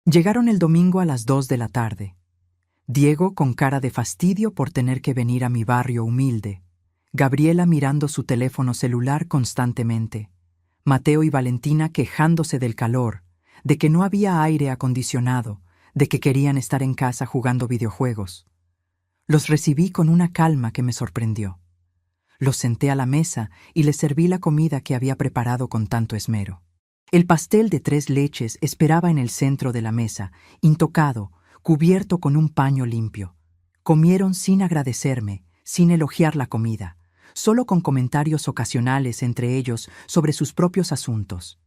Llegaron el domingo a las 2 de la tarde. Diego con cara de fastidio por tener que venir a mi barrio humilde. Gabriela mirando su teléfono celular constantemente. Mateo y Valentina quejándose del calor, de que no había aire acondicionado, de que querían estar en casa jugando videojuegos. Los recibí con una calma que me sorprendió. Los senté a la mesa y les serví la comida que había preparado con tanto esmero. El pastel de 3 leches esperaba en el centro de la mesa, intocado, cubierto con un paño limpio. Comieron sin agradecerme, sin elogiar la comida, solo con comentarios ocasionales entre ellos sobre sus propios asuntos.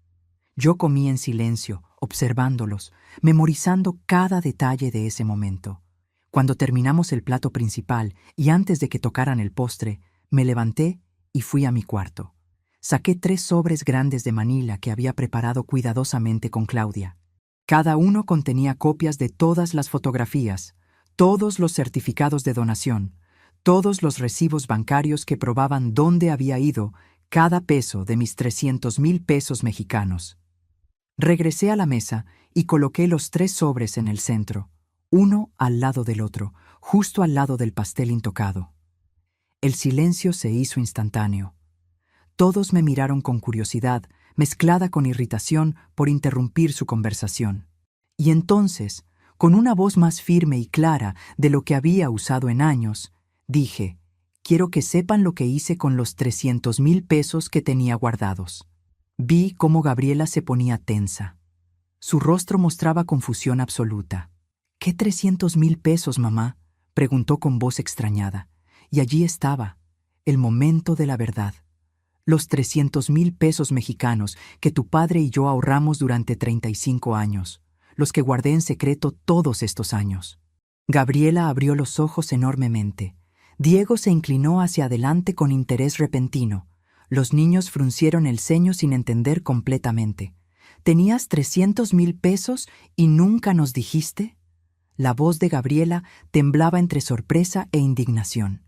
Yo comí en silencio, observándolos, memorizando cada detalle de ese momento. Cuando terminamos el plato principal y antes de que tocaran el postre, me levanté y fui a mi cuarto. Saqué 3 sobres grandes de Manila que había preparado cuidadosamente con Claudia. Cada uno contenía copias de todas las fotografías, todos los certificados de donación, todos los recibos bancarios que probaban dónde había ido cada peso de mis 300,000 pesos mexicanos. Regresé a la mesa y coloqué los 3 sobres en el centro, uno al lado del otro, justo al lado del pastel intocado. El silencio se hizo instantáneo. Todos me miraron con curiosidad, mezclada con irritación por interrumpir su conversación. Y entonces, con una voz más firme y clara de lo que había usado en años, dije: «Quiero que sepan lo que hice con los 300,000 pesos que tenía guardados». Vi cómo Gabriela se ponía tensa. Su rostro mostraba confusión absoluta. «¿Qué 300,000 pesos, mamá?», preguntó con voz extrañada. Y allí estaba, el momento de la verdad. Los 300,000 pesos mexicanos que tu padre y yo ahorramos durante 35 años, los que guardé en secreto todos estos años. Gabriela abrió los ojos enormemente. Diego se inclinó hacia adelante con interés repentino. Los niños fruncieron el ceño sin entender completamente. ¿Tenías 300,000 pesos y nunca nos dijiste? La voz de Gabriela temblaba entre sorpresa e indignación.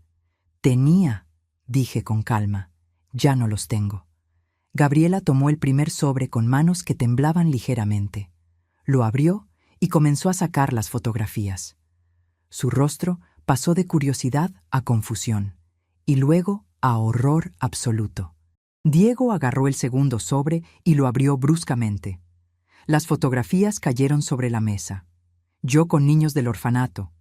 Tenía, dije con calma. Ya no los tengo. Gabriela tomó el primer sobre con manos que temblaban ligeramente. Lo abrió y comenzó a sacar las fotografías. Su rostro pasó de curiosidad a confusión, y luego a horror absoluto. Diego agarró el segundo sobre y lo abrió bruscamente. Las fotografías cayeron sobre la mesa. Yo con niños del orfanato,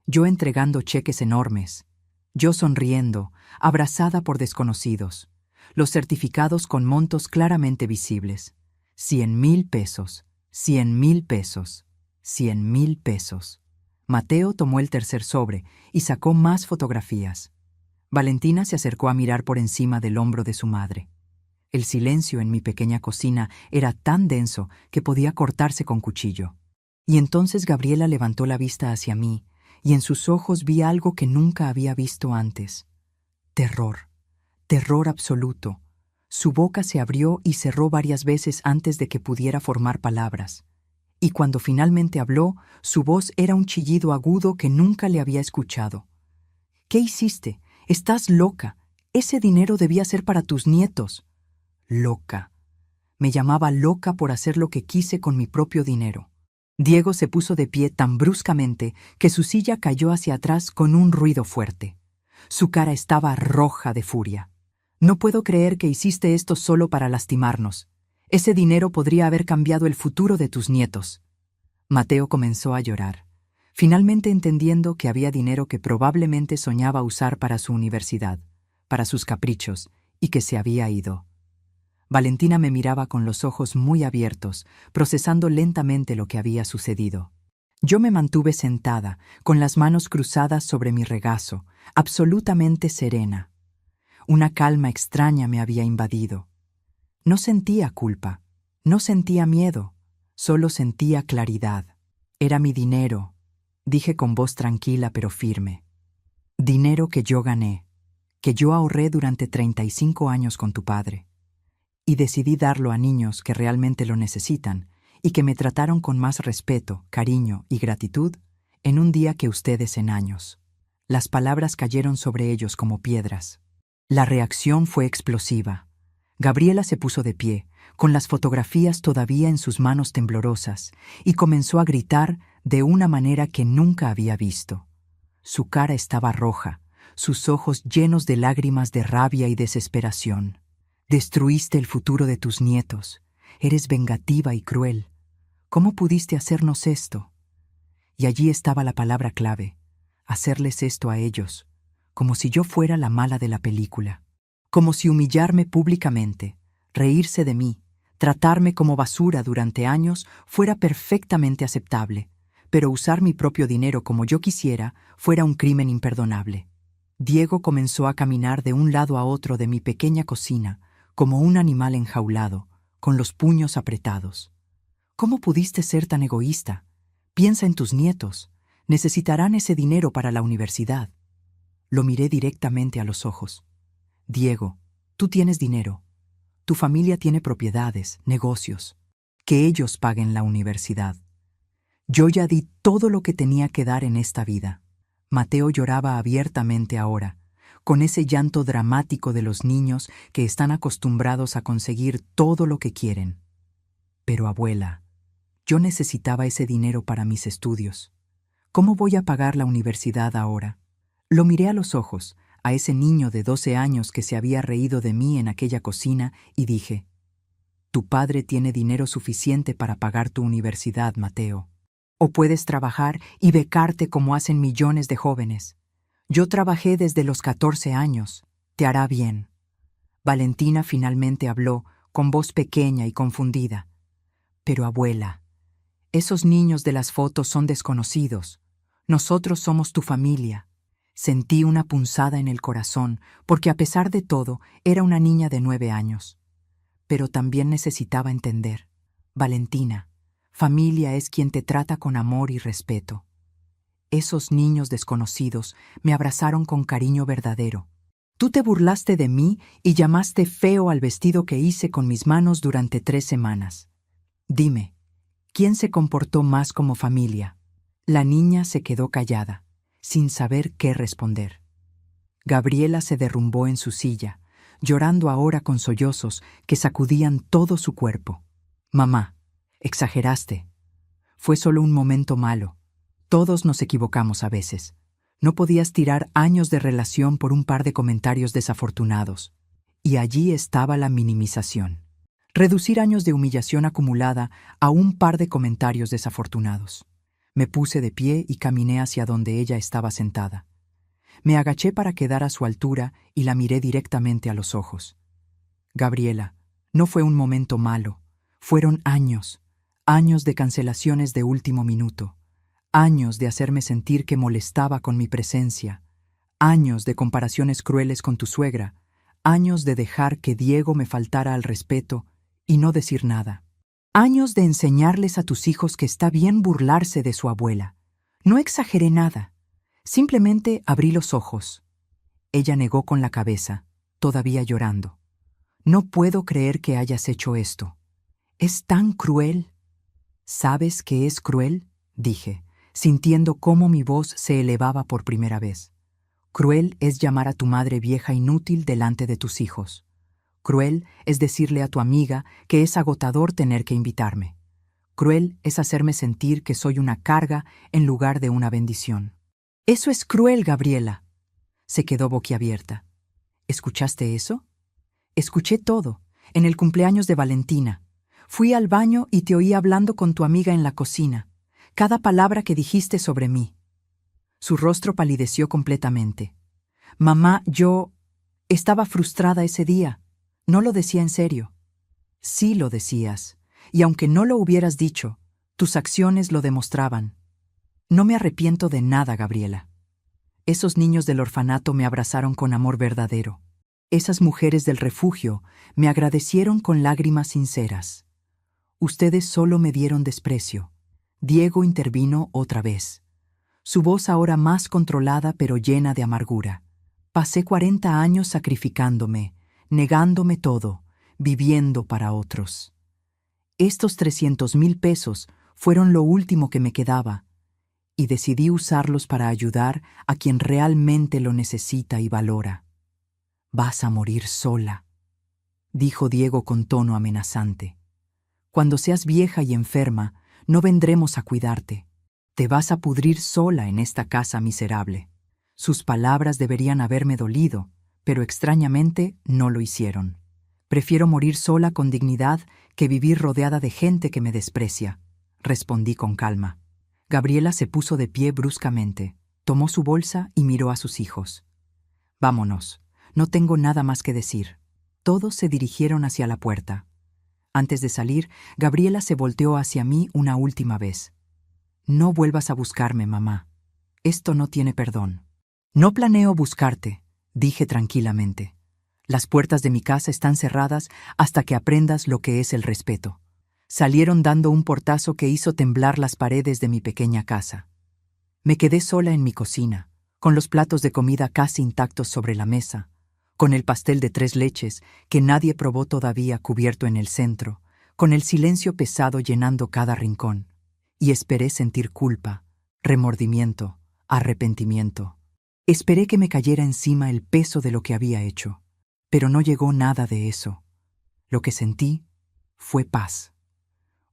yo entregando cheques enormes, yo sonriendo, abrazada por desconocidos, los certificados con montos claramente visibles. 100,000 pesos, 100,000 pesos, 100,000 pesos. Mateo tomó el tercer sobre y sacó más fotografías. Valentina se acercó a mirar por encima del hombro de su madre. El silencio en mi pequeña cocina era tan denso que podía cortarse con cuchillo. Y entonces Gabriela levantó la vista hacia mí, y en sus ojos vi algo que nunca había visto antes. Terror, terror absoluto. Su boca se abrió y cerró varias veces antes de que pudiera formar palabras. Y cuando finalmente habló, su voz era un chillido agudo que nunca le había escuchado. ¿Qué hiciste? Estás loca. Ese dinero debía ser para tus nietos. Loca. Me llamaba loca por hacer lo que quise con mi propio dinero. Diego se puso de pie tan bruscamente que su silla cayó hacia atrás con un ruido fuerte. Su cara estaba roja de furia. No puedo creer que hiciste esto solo para lastimarnos. Ese dinero podría haber cambiado el futuro de tus nietos. Mateo comenzó a llorar, finalmente entendiendo que había dinero que probablemente soñaba usar para su universidad, para sus caprichos, y que se había ido. Valentina me miraba con los ojos muy abiertos, procesando lentamente lo que había sucedido. Yo me mantuve sentada, con las manos cruzadas sobre mi regazo, absolutamente serena. Una calma extraña me había invadido. No sentía culpa, no sentía miedo, solo sentía claridad. Era mi dinero, dije con voz tranquila pero firme. Dinero que yo gané, que yo ahorré durante 35 años con tu padre. Y decidí darlo a niños que realmente lo necesitan y que me trataron con más respeto, cariño y gratitud en un día que ustedes en años. Las palabras cayeron sobre ellos como piedras. La reacción fue explosiva. Gabriela se puso de pie, con las fotografías todavía en sus manos temblorosas, y comenzó a gritar de una manera que nunca había visto. Su cara estaba roja, sus ojos llenos de lágrimas de rabia y desesperación. Destruiste el futuro de tus nietos. Eres vengativa y cruel. ¿Cómo pudiste hacernos esto? Y allí estaba la palabra clave, hacerles esto a ellos, como si yo fuera la mala de la película. Como si humillarme públicamente, reírse de mí, tratarme como basura durante años fuera perfectamente aceptable, pero usar mi propio dinero como yo quisiera fuera un crimen imperdonable. Diego comenzó a caminar de un lado a otro de mi pequeña cocina, como un animal enjaulado, con los puños apretados. ¿Cómo pudiste ser tan egoísta? Piensa en tus nietos. Necesitarán ese dinero para la universidad. Lo miré directamente a los ojos. Diego, tú tienes dinero. Tu familia tiene propiedades, negocios. Que ellos paguen la universidad. Yo ya di todo lo que tenía que dar en esta vida. Mateo lloraba abiertamente ahora, con ese llanto dramático de los niños que están acostumbrados a conseguir todo lo que quieren. Pero abuela, yo necesitaba ese dinero para mis estudios. ¿Cómo voy a pagar la universidad ahora? Lo miré a los ojos, a ese niño de 12 años que se había reído de mí en aquella cocina, y dije, tu padre tiene dinero suficiente para pagar tu universidad, Mateo. O puedes trabajar y becarte como hacen millones de jóvenes. Yo trabajé desde los 14 años. Te hará bien. Valentina finalmente habló, con voz pequeña y confundida. Pero abuela, esos niños de las fotos son desconocidos. Nosotros somos tu familia. Sentí una punzada en el corazón, porque a pesar de todo, era una niña de 9 años. Pero también necesitaba entender. Valentina, familia es quien te trata con amor y respeto. Esos niños desconocidos me abrazaron con cariño verdadero. Tú te burlaste de mí y llamaste feo al vestido que hice con mis manos durante 3 semanas. Dime, ¿quién se comportó más como familia? La niña se quedó callada, sin saber qué responder. Gabriela se derrumbó en su silla, llorando ahora con sollozos que sacudían todo su cuerpo. Mamá, exageraste. Fue solo un momento malo. Todos nos equivocamos a veces. No podías tirar años de relación por un par de comentarios desafortunados. Y allí estaba la minimización. Reducir años de humillación acumulada a un par de comentarios desafortunados. Me puse de pie y caminé hacia donde ella estaba sentada. Me agaché para quedar a su altura y la miré directamente a los ojos. Gabriela, no fue un momento malo. Fueron años, años de cancelaciones de último minuto. Años de hacerme sentir que molestaba con mi presencia, años de comparaciones crueles con tu suegra, años de dejar que Diego me faltara al respeto y no decir nada. Años de enseñarles a tus hijos que está bien burlarse de su abuela. No exageré nada, simplemente abrí los ojos. Ella negó con la cabeza, todavía llorando. No puedo creer que hayas hecho esto. Es tan cruel. ¿Sabes qué es cruel?, dije, sintiendo cómo mi voz se elevaba por primera vez. Cruel es llamar a tu madre vieja inútil delante de tus hijos. Cruel es decirle a tu amiga que es agotador tener que invitarme. Cruel es hacerme sentir que soy una carga en lugar de una bendición. Eso es cruel, Gabriela. Se quedó boquiabierta. ¿Escuchaste eso? Escuché todo, en el cumpleaños de Valentina. Fui al baño y te oí hablando con tu amiga en la cocina. Cada palabra que dijiste sobre mí. Su rostro palideció completamente. Mamá, yo estaba frustrada ese día. No lo decía en serio. Sí lo decías, y aunque no lo hubieras dicho, tus acciones lo demostraban. No me arrepiento de nada, Gabriela. Esos niños del orfanato me abrazaron con amor verdadero. Esas mujeres del refugio me agradecieron con lágrimas sinceras. Ustedes solo me dieron desprecio. Diego intervino otra vez. Su voz ahora más controlada pero llena de amargura. Pasé 40 años sacrificándome, negándome todo, viviendo para otros. Estos 300,000 pesos fueron lo último que me quedaba, y decidí usarlos para ayudar a quien realmente lo necesita y valora. Vas a morir sola, dijo Diego con tono amenazante. Cuando seas vieja y enferma, no vendremos a cuidarte. Te vas a pudrir sola en esta casa miserable. Sus palabras deberían haberme dolido, pero extrañamente no lo hicieron. Prefiero morir sola con dignidad que vivir rodeada de gente que me desprecia, respondí con calma. Gabriela se puso de pie bruscamente, tomó su bolsa y miró a sus hijos. Vámonos, no tengo nada más que decir. Todos se dirigieron hacia la puerta. Antes de salir, Gabriela se volteó hacia mí una última vez. No vuelvas a buscarme, mamá. Esto no tiene perdón. No planeo buscarte, dije tranquilamente. Las puertas de mi casa están cerradas hasta que aprendas lo que es el respeto. Salieron dando un portazo que hizo temblar las paredes de mi pequeña casa. Me quedé sola en mi cocina, con los platos de comida casi intactos sobre la mesa, con el pastel de 3 leches que nadie probó todavía cubierto en el centro, con el silencio pesado llenando cada rincón. Y esperé sentir culpa, remordimiento, arrepentimiento. Esperé que me cayera encima el peso de lo que había hecho, pero no llegó nada de eso. Lo que sentí fue paz.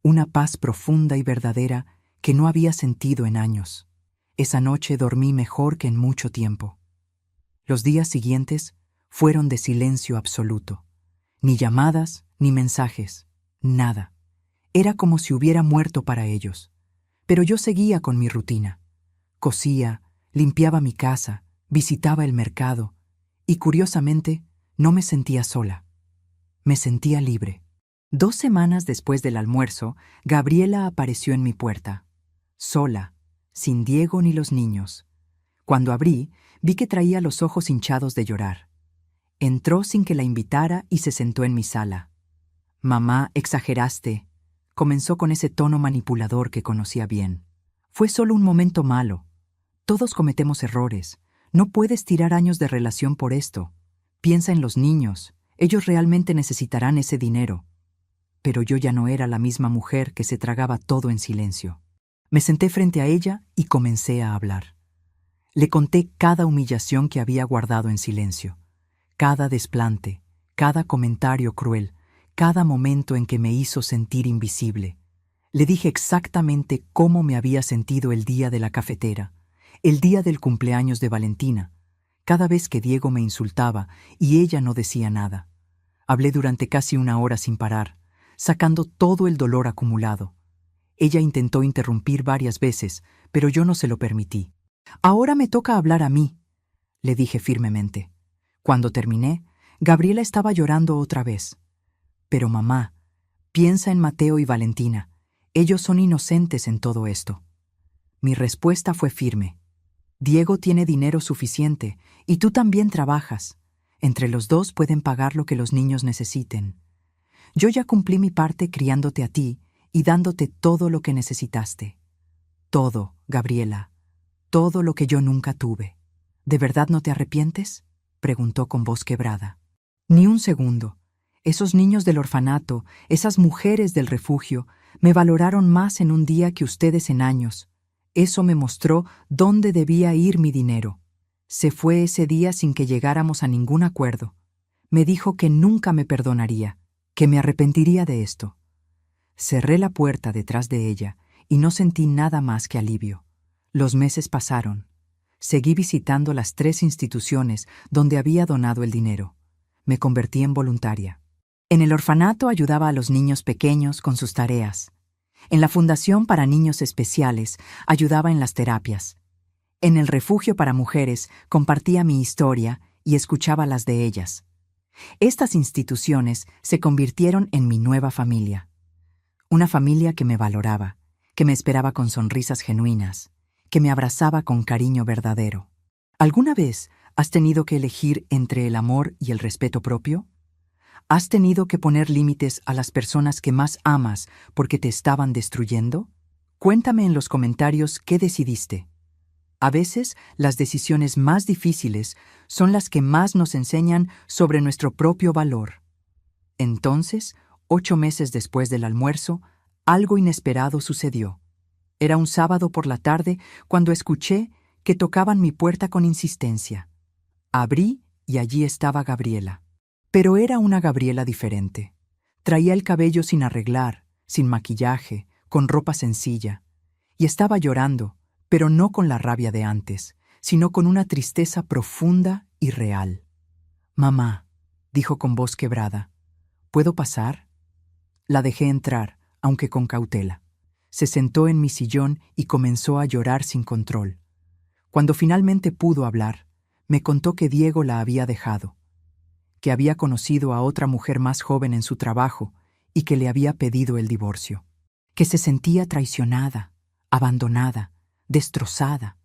Una paz profunda y verdadera que no había sentido en años. Esa noche dormí mejor que en mucho tiempo. Los días siguientes fueron de silencio absoluto. Ni llamadas, ni mensajes, nada. Era como si hubiera muerto para ellos. Pero yo seguía con mi rutina. Cosía, limpiaba mi casa, visitaba el mercado, y curiosamente no me sentía sola. Me sentía libre. 2 semanas después del almuerzo, Gabriela apareció en mi puerta. Sola, sin Diego ni los niños. Cuando abrí, vi que traía los ojos hinchados de llorar. Entró sin que la invitara y se sentó en mi sala. Mamá, exageraste. Comenzó con ese tono manipulador que conocía bien. Fue solo un momento malo. Todos cometemos errores. No puedes tirar años de relación por esto. Piensa en los niños. Ellos realmente necesitarán ese dinero. Pero yo ya no era la misma mujer que se tragaba todo en silencio. Me senté frente a ella y comencé a hablar. Le conté cada humillación que había guardado en silencio, cada desplante, cada comentario cruel, cada momento en que me hizo sentir invisible. Le dije exactamente cómo me había sentido el día de la cafetera, el día del cumpleaños de Valentina, cada vez que Diego me insultaba y ella no decía nada. Hablé durante casi 1 hora sin parar, sacando todo el dolor acumulado. Ella intentó interrumpir varias veces, pero yo no se lo permití. «Ahora me toca hablar a mí», le dije firmemente. Cuando terminé, Gabriela estaba llorando otra vez. «Pero mamá, piensa en Mateo y Valentina. Ellos son inocentes en todo esto». Mi respuesta fue firme. «Diego tiene dinero suficiente y tú también trabajas. Entre los dos pueden pagar lo que los niños necesiten. Yo ya cumplí mi parte criándote a ti y dándote todo lo que necesitaste. Todo, Gabriela. Todo lo que yo nunca tuve. ¿De verdad no te arrepientes?», preguntó con voz quebrada. «Ni un segundo. Esos niños del orfanato, esas mujeres del refugio, me valoraron más en un día que ustedes en años. Eso me mostró dónde debía ir mi dinero. Se fue ese día sin que llegáramos a ningún acuerdo. Me dijo que nunca me perdonaría, que me arrepentiría de esto». Cerré la puerta detrás de ella y no sentí nada más que alivio. Los meses pasaron. Seguí visitando las 3 instituciones donde había donado el dinero. Me convertí en voluntaria. En el orfanato ayudaba a los niños pequeños con sus tareas. En la Fundación para Niños Especiales ayudaba en las terapias. En el refugio para mujeres compartía mi historia y escuchaba las de ellas. Estas instituciones se convirtieron en mi nueva familia. Una familia que me valoraba, que me esperaba con sonrisas genuinas, que me abrazaba con cariño verdadero. ¿Alguna vez has tenido que elegir entre el amor y el respeto propio? ¿Has tenido que poner límites a las personas que más amas porque te estaban destruyendo? Cuéntame en los comentarios qué decidiste. A veces, las decisiones más difíciles son las que más nos enseñan sobre nuestro propio valor. Entonces, 8 meses después del almuerzo, algo inesperado sucedió. Era un sábado por la tarde cuando escuché que tocaban mi puerta con insistencia. Abrí y allí estaba Gabriela. Pero era una Gabriela diferente. Traía el cabello sin arreglar, sin maquillaje, con ropa sencilla. Y estaba llorando, pero no con la rabia de antes, sino con una tristeza profunda y real. «Mamá», dijo con voz quebrada, «¿puedo pasar?». La dejé entrar, aunque con cautela. Se sentó en mi sillón y comenzó a llorar sin control. Cuando finalmente pudo hablar, me contó que Diego la había dejado, que había conocido a otra mujer más joven en su trabajo y que le había pedido el divorcio, que se sentía traicionada, abandonada, destrozada,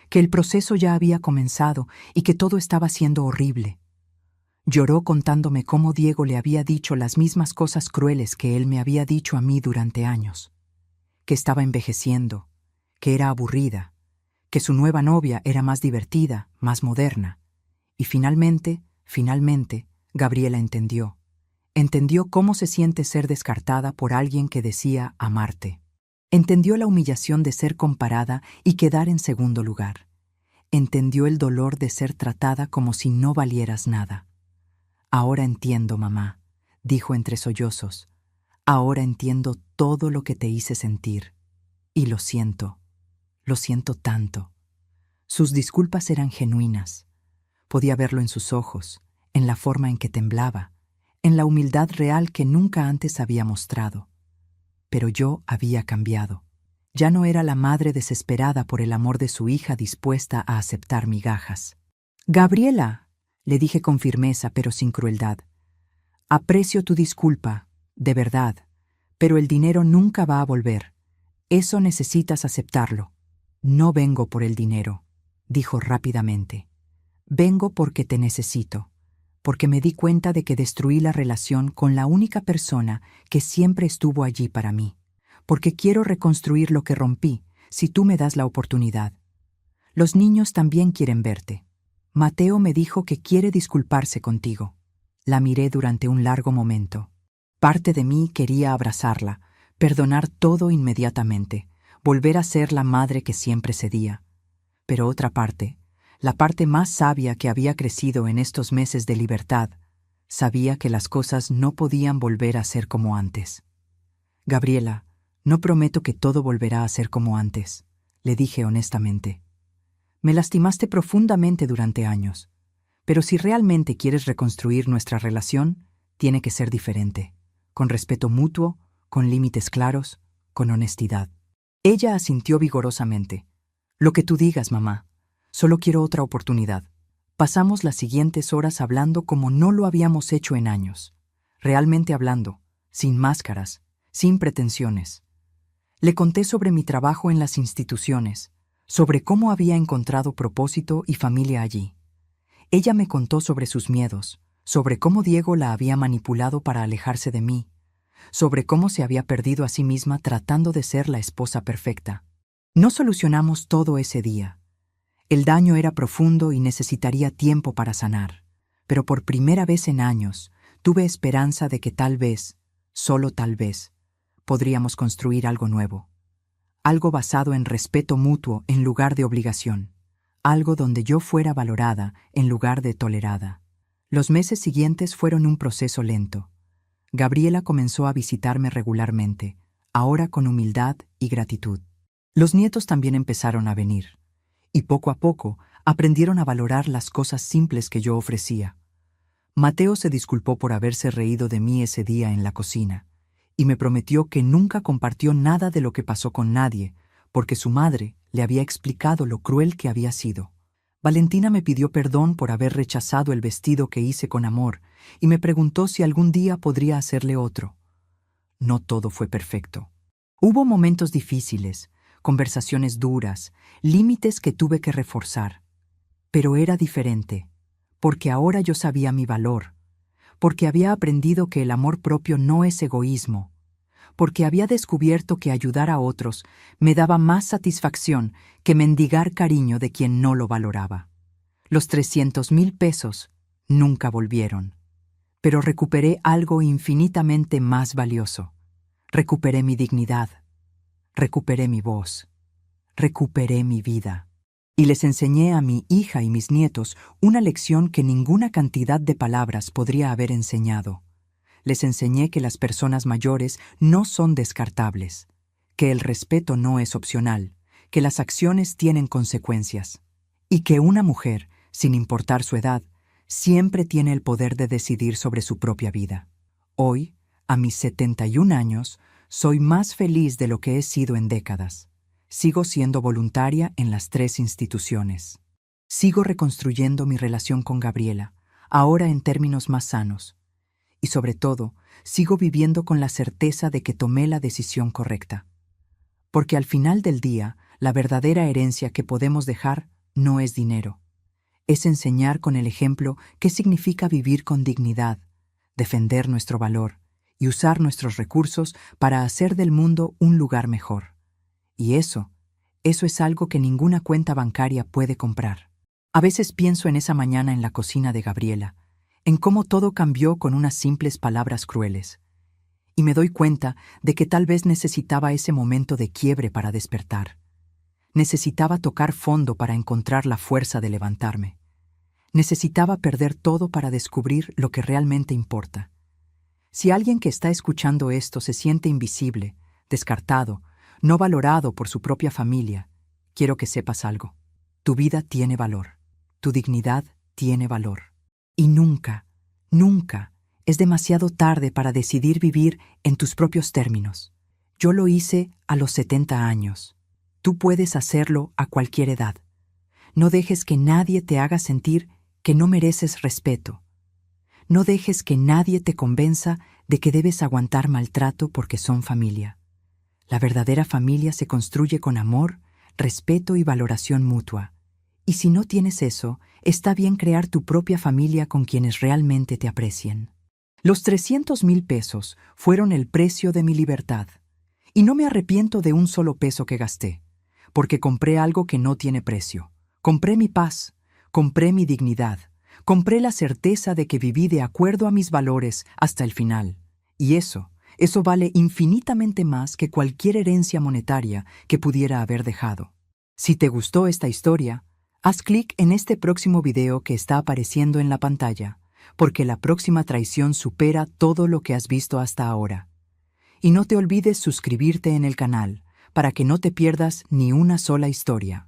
que el proceso ya había comenzado y que todo estaba siendo horrible. Lloró contándome cómo Diego le había dicho las mismas cosas crueles que él me había dicho a mí durante años, que estaba envejeciendo, que era aburrida, que su nueva novia era más divertida, más moderna. Y finalmente, Gabriela entendió. Entendió cómo se siente ser descartada por alguien que decía amarte. Entendió la humillación de ser comparada y quedar en segundo lugar. Entendió el dolor de ser tratada como si no valieras nada. «Ahora entiendo, mamá», dijo entre sollozos. «Ahora entiendo todo lo que te hice sentir. Y lo siento tanto». Sus disculpas eran genuinas. Podía verlo en sus ojos, en la forma en que temblaba, en la humildad real que nunca antes había mostrado. Pero yo había cambiado. Ya no era la madre desesperada por el amor de su hija dispuesta a aceptar migajas. «Gabriela», le dije con firmeza pero sin crueldad, «aprecio tu disculpa, de verdad, pero el dinero nunca va a volver. Eso necesitas aceptarlo». «No vengo por el dinero», dijo rápidamente. «Vengo porque te necesito, porque me di cuenta de que destruí la relación con la única persona que siempre estuvo allí para mí, porque quiero reconstruir lo que rompí si tú me das la oportunidad. Los niños también quieren verte. Mateo me dijo que quiere disculparse contigo. La miré durante un largo momento. Parte de mí quería abrazarla, perdonar todo inmediatamente, volver a ser la madre que siempre cedía. Pero otra parte, la parte más sabia que había crecido en estos meses de libertad, sabía que las cosas no podían volver a ser como antes. Gabriela, no prometo que todo volverá a ser como antes, le dije honestamente. Me lastimaste profundamente durante años, pero si realmente quieres reconstruir nuestra relación, tiene que ser diferente, con respeto mutuo, con límites claros, con honestidad. Ella asintió vigorosamente. Lo que tú digas, mamá. Solo quiero otra oportunidad. Pasamos las siguientes horas hablando como no lo habíamos hecho en años. Realmente hablando, sin máscaras, sin pretensiones. Le conté sobre mi trabajo en las instituciones, sobre cómo había encontrado propósito y familia allí. Ella me contó sobre sus miedos, sobre cómo Diego la había manipulado para alejarse de mí, sobre cómo se había perdido a sí misma tratando de ser la esposa perfecta. No solucionamos todo ese día. El daño era profundo y necesitaría tiempo para sanar, pero por primera vez en años tuve esperanza de que tal vez, solo tal vez, podríamos construir algo nuevo. Algo basado en respeto mutuo en lugar de obligación. Algo donde yo fuera valorada en lugar de tolerada. Los meses siguientes fueron un proceso lento. Gabriela comenzó a visitarme regularmente, ahora con humildad y gratitud. Los nietos también empezaron a venir, y poco a poco aprendieron a valorar las cosas simples que yo ofrecía. Mateo se disculpó por haberse reído de mí ese día en la cocina, y me prometió que nunca compartió nada de lo que pasó con nadie, porque su madre le había explicado lo cruel que había sido. Valentina me pidió perdón por haber rechazado el vestido que hice con amor, y me preguntó si algún día podría hacerle otro. No todo fue perfecto. Hubo momentos difíciles, conversaciones duras, límites que tuve que reforzar. Pero era diferente, porque ahora yo sabía mi valor, porque había aprendido que el amor propio no es egoísmo, porque había descubierto que ayudar a otros me daba más satisfacción que mendigar cariño de quien no lo valoraba. Los 300,000 pesos nunca volvieron, pero recuperé algo infinitamente más valioso. Recuperé mi dignidad, recuperé mi voz, recuperé mi vida. Y les enseñé a mi hija y mis nietos una lección que ninguna cantidad de palabras podría haber enseñado. Les enseñé que las personas mayores no son descartables, que el respeto no es opcional, que las acciones tienen consecuencias, y que una mujer, sin importar su edad, siempre tiene el poder de decidir sobre su propia vida. Hoy, a mis 71 años, soy más feliz de lo que he sido en décadas. Sigo siendo voluntaria en las 3 instituciones. Sigo reconstruyendo mi relación con Gabriela, ahora en términos más sanos. Y sobre todo, sigo viviendo con la certeza de que tomé la decisión correcta. Porque al final del día, la verdadera herencia que podemos dejar no es dinero. Es enseñar con el ejemplo qué significa vivir con dignidad, defender nuestro valor y usar nuestros recursos para hacer del mundo un lugar mejor. Y eso es algo que ninguna cuenta bancaria puede comprar. A veces pienso en esa mañana en la cocina de Gabriela, en cómo todo cambió con unas simples palabras crueles. Y me doy cuenta de que tal vez necesitaba ese momento de quiebre para despertar. Necesitaba tocar fondo para encontrar la fuerza de levantarme. Necesitaba perder todo para descubrir lo que realmente importa. Si alguien que está escuchando esto se siente invisible, descartado, no valorado por su propia familia, quiero que sepas algo. Tu vida tiene valor. Tu dignidad tiene valor. Y nunca, nunca es demasiado tarde para decidir vivir en tus propios términos. Yo lo hice a los 70 años. Tú puedes hacerlo a cualquier edad. No dejes que nadie te haga sentir que no mereces respeto. No dejes que nadie te convenza de que debes aguantar maltrato porque son familia. La verdadera familia se construye con amor, respeto y valoración mutua. Y si no tienes eso, está bien crear tu propia familia con quienes realmente te aprecien. Los 300,000 pesos fueron el precio de mi libertad. Y no me arrepiento de un solo peso que gasté, porque compré algo que no tiene precio, Compré mi paz, compré mi dignidad, compré la certeza de que viví de acuerdo a mis valores hasta el final. Y eso vale infinitamente más que cualquier herencia monetaria que pudiera haber dejado. Si te gustó esta historia, haz clic en este próximo video que está apareciendo en la pantalla, porque la próxima traición supera todo lo que has visto hasta ahora. Y no te olvides suscribirte en el canal, para que no te pierdas ni una sola historia.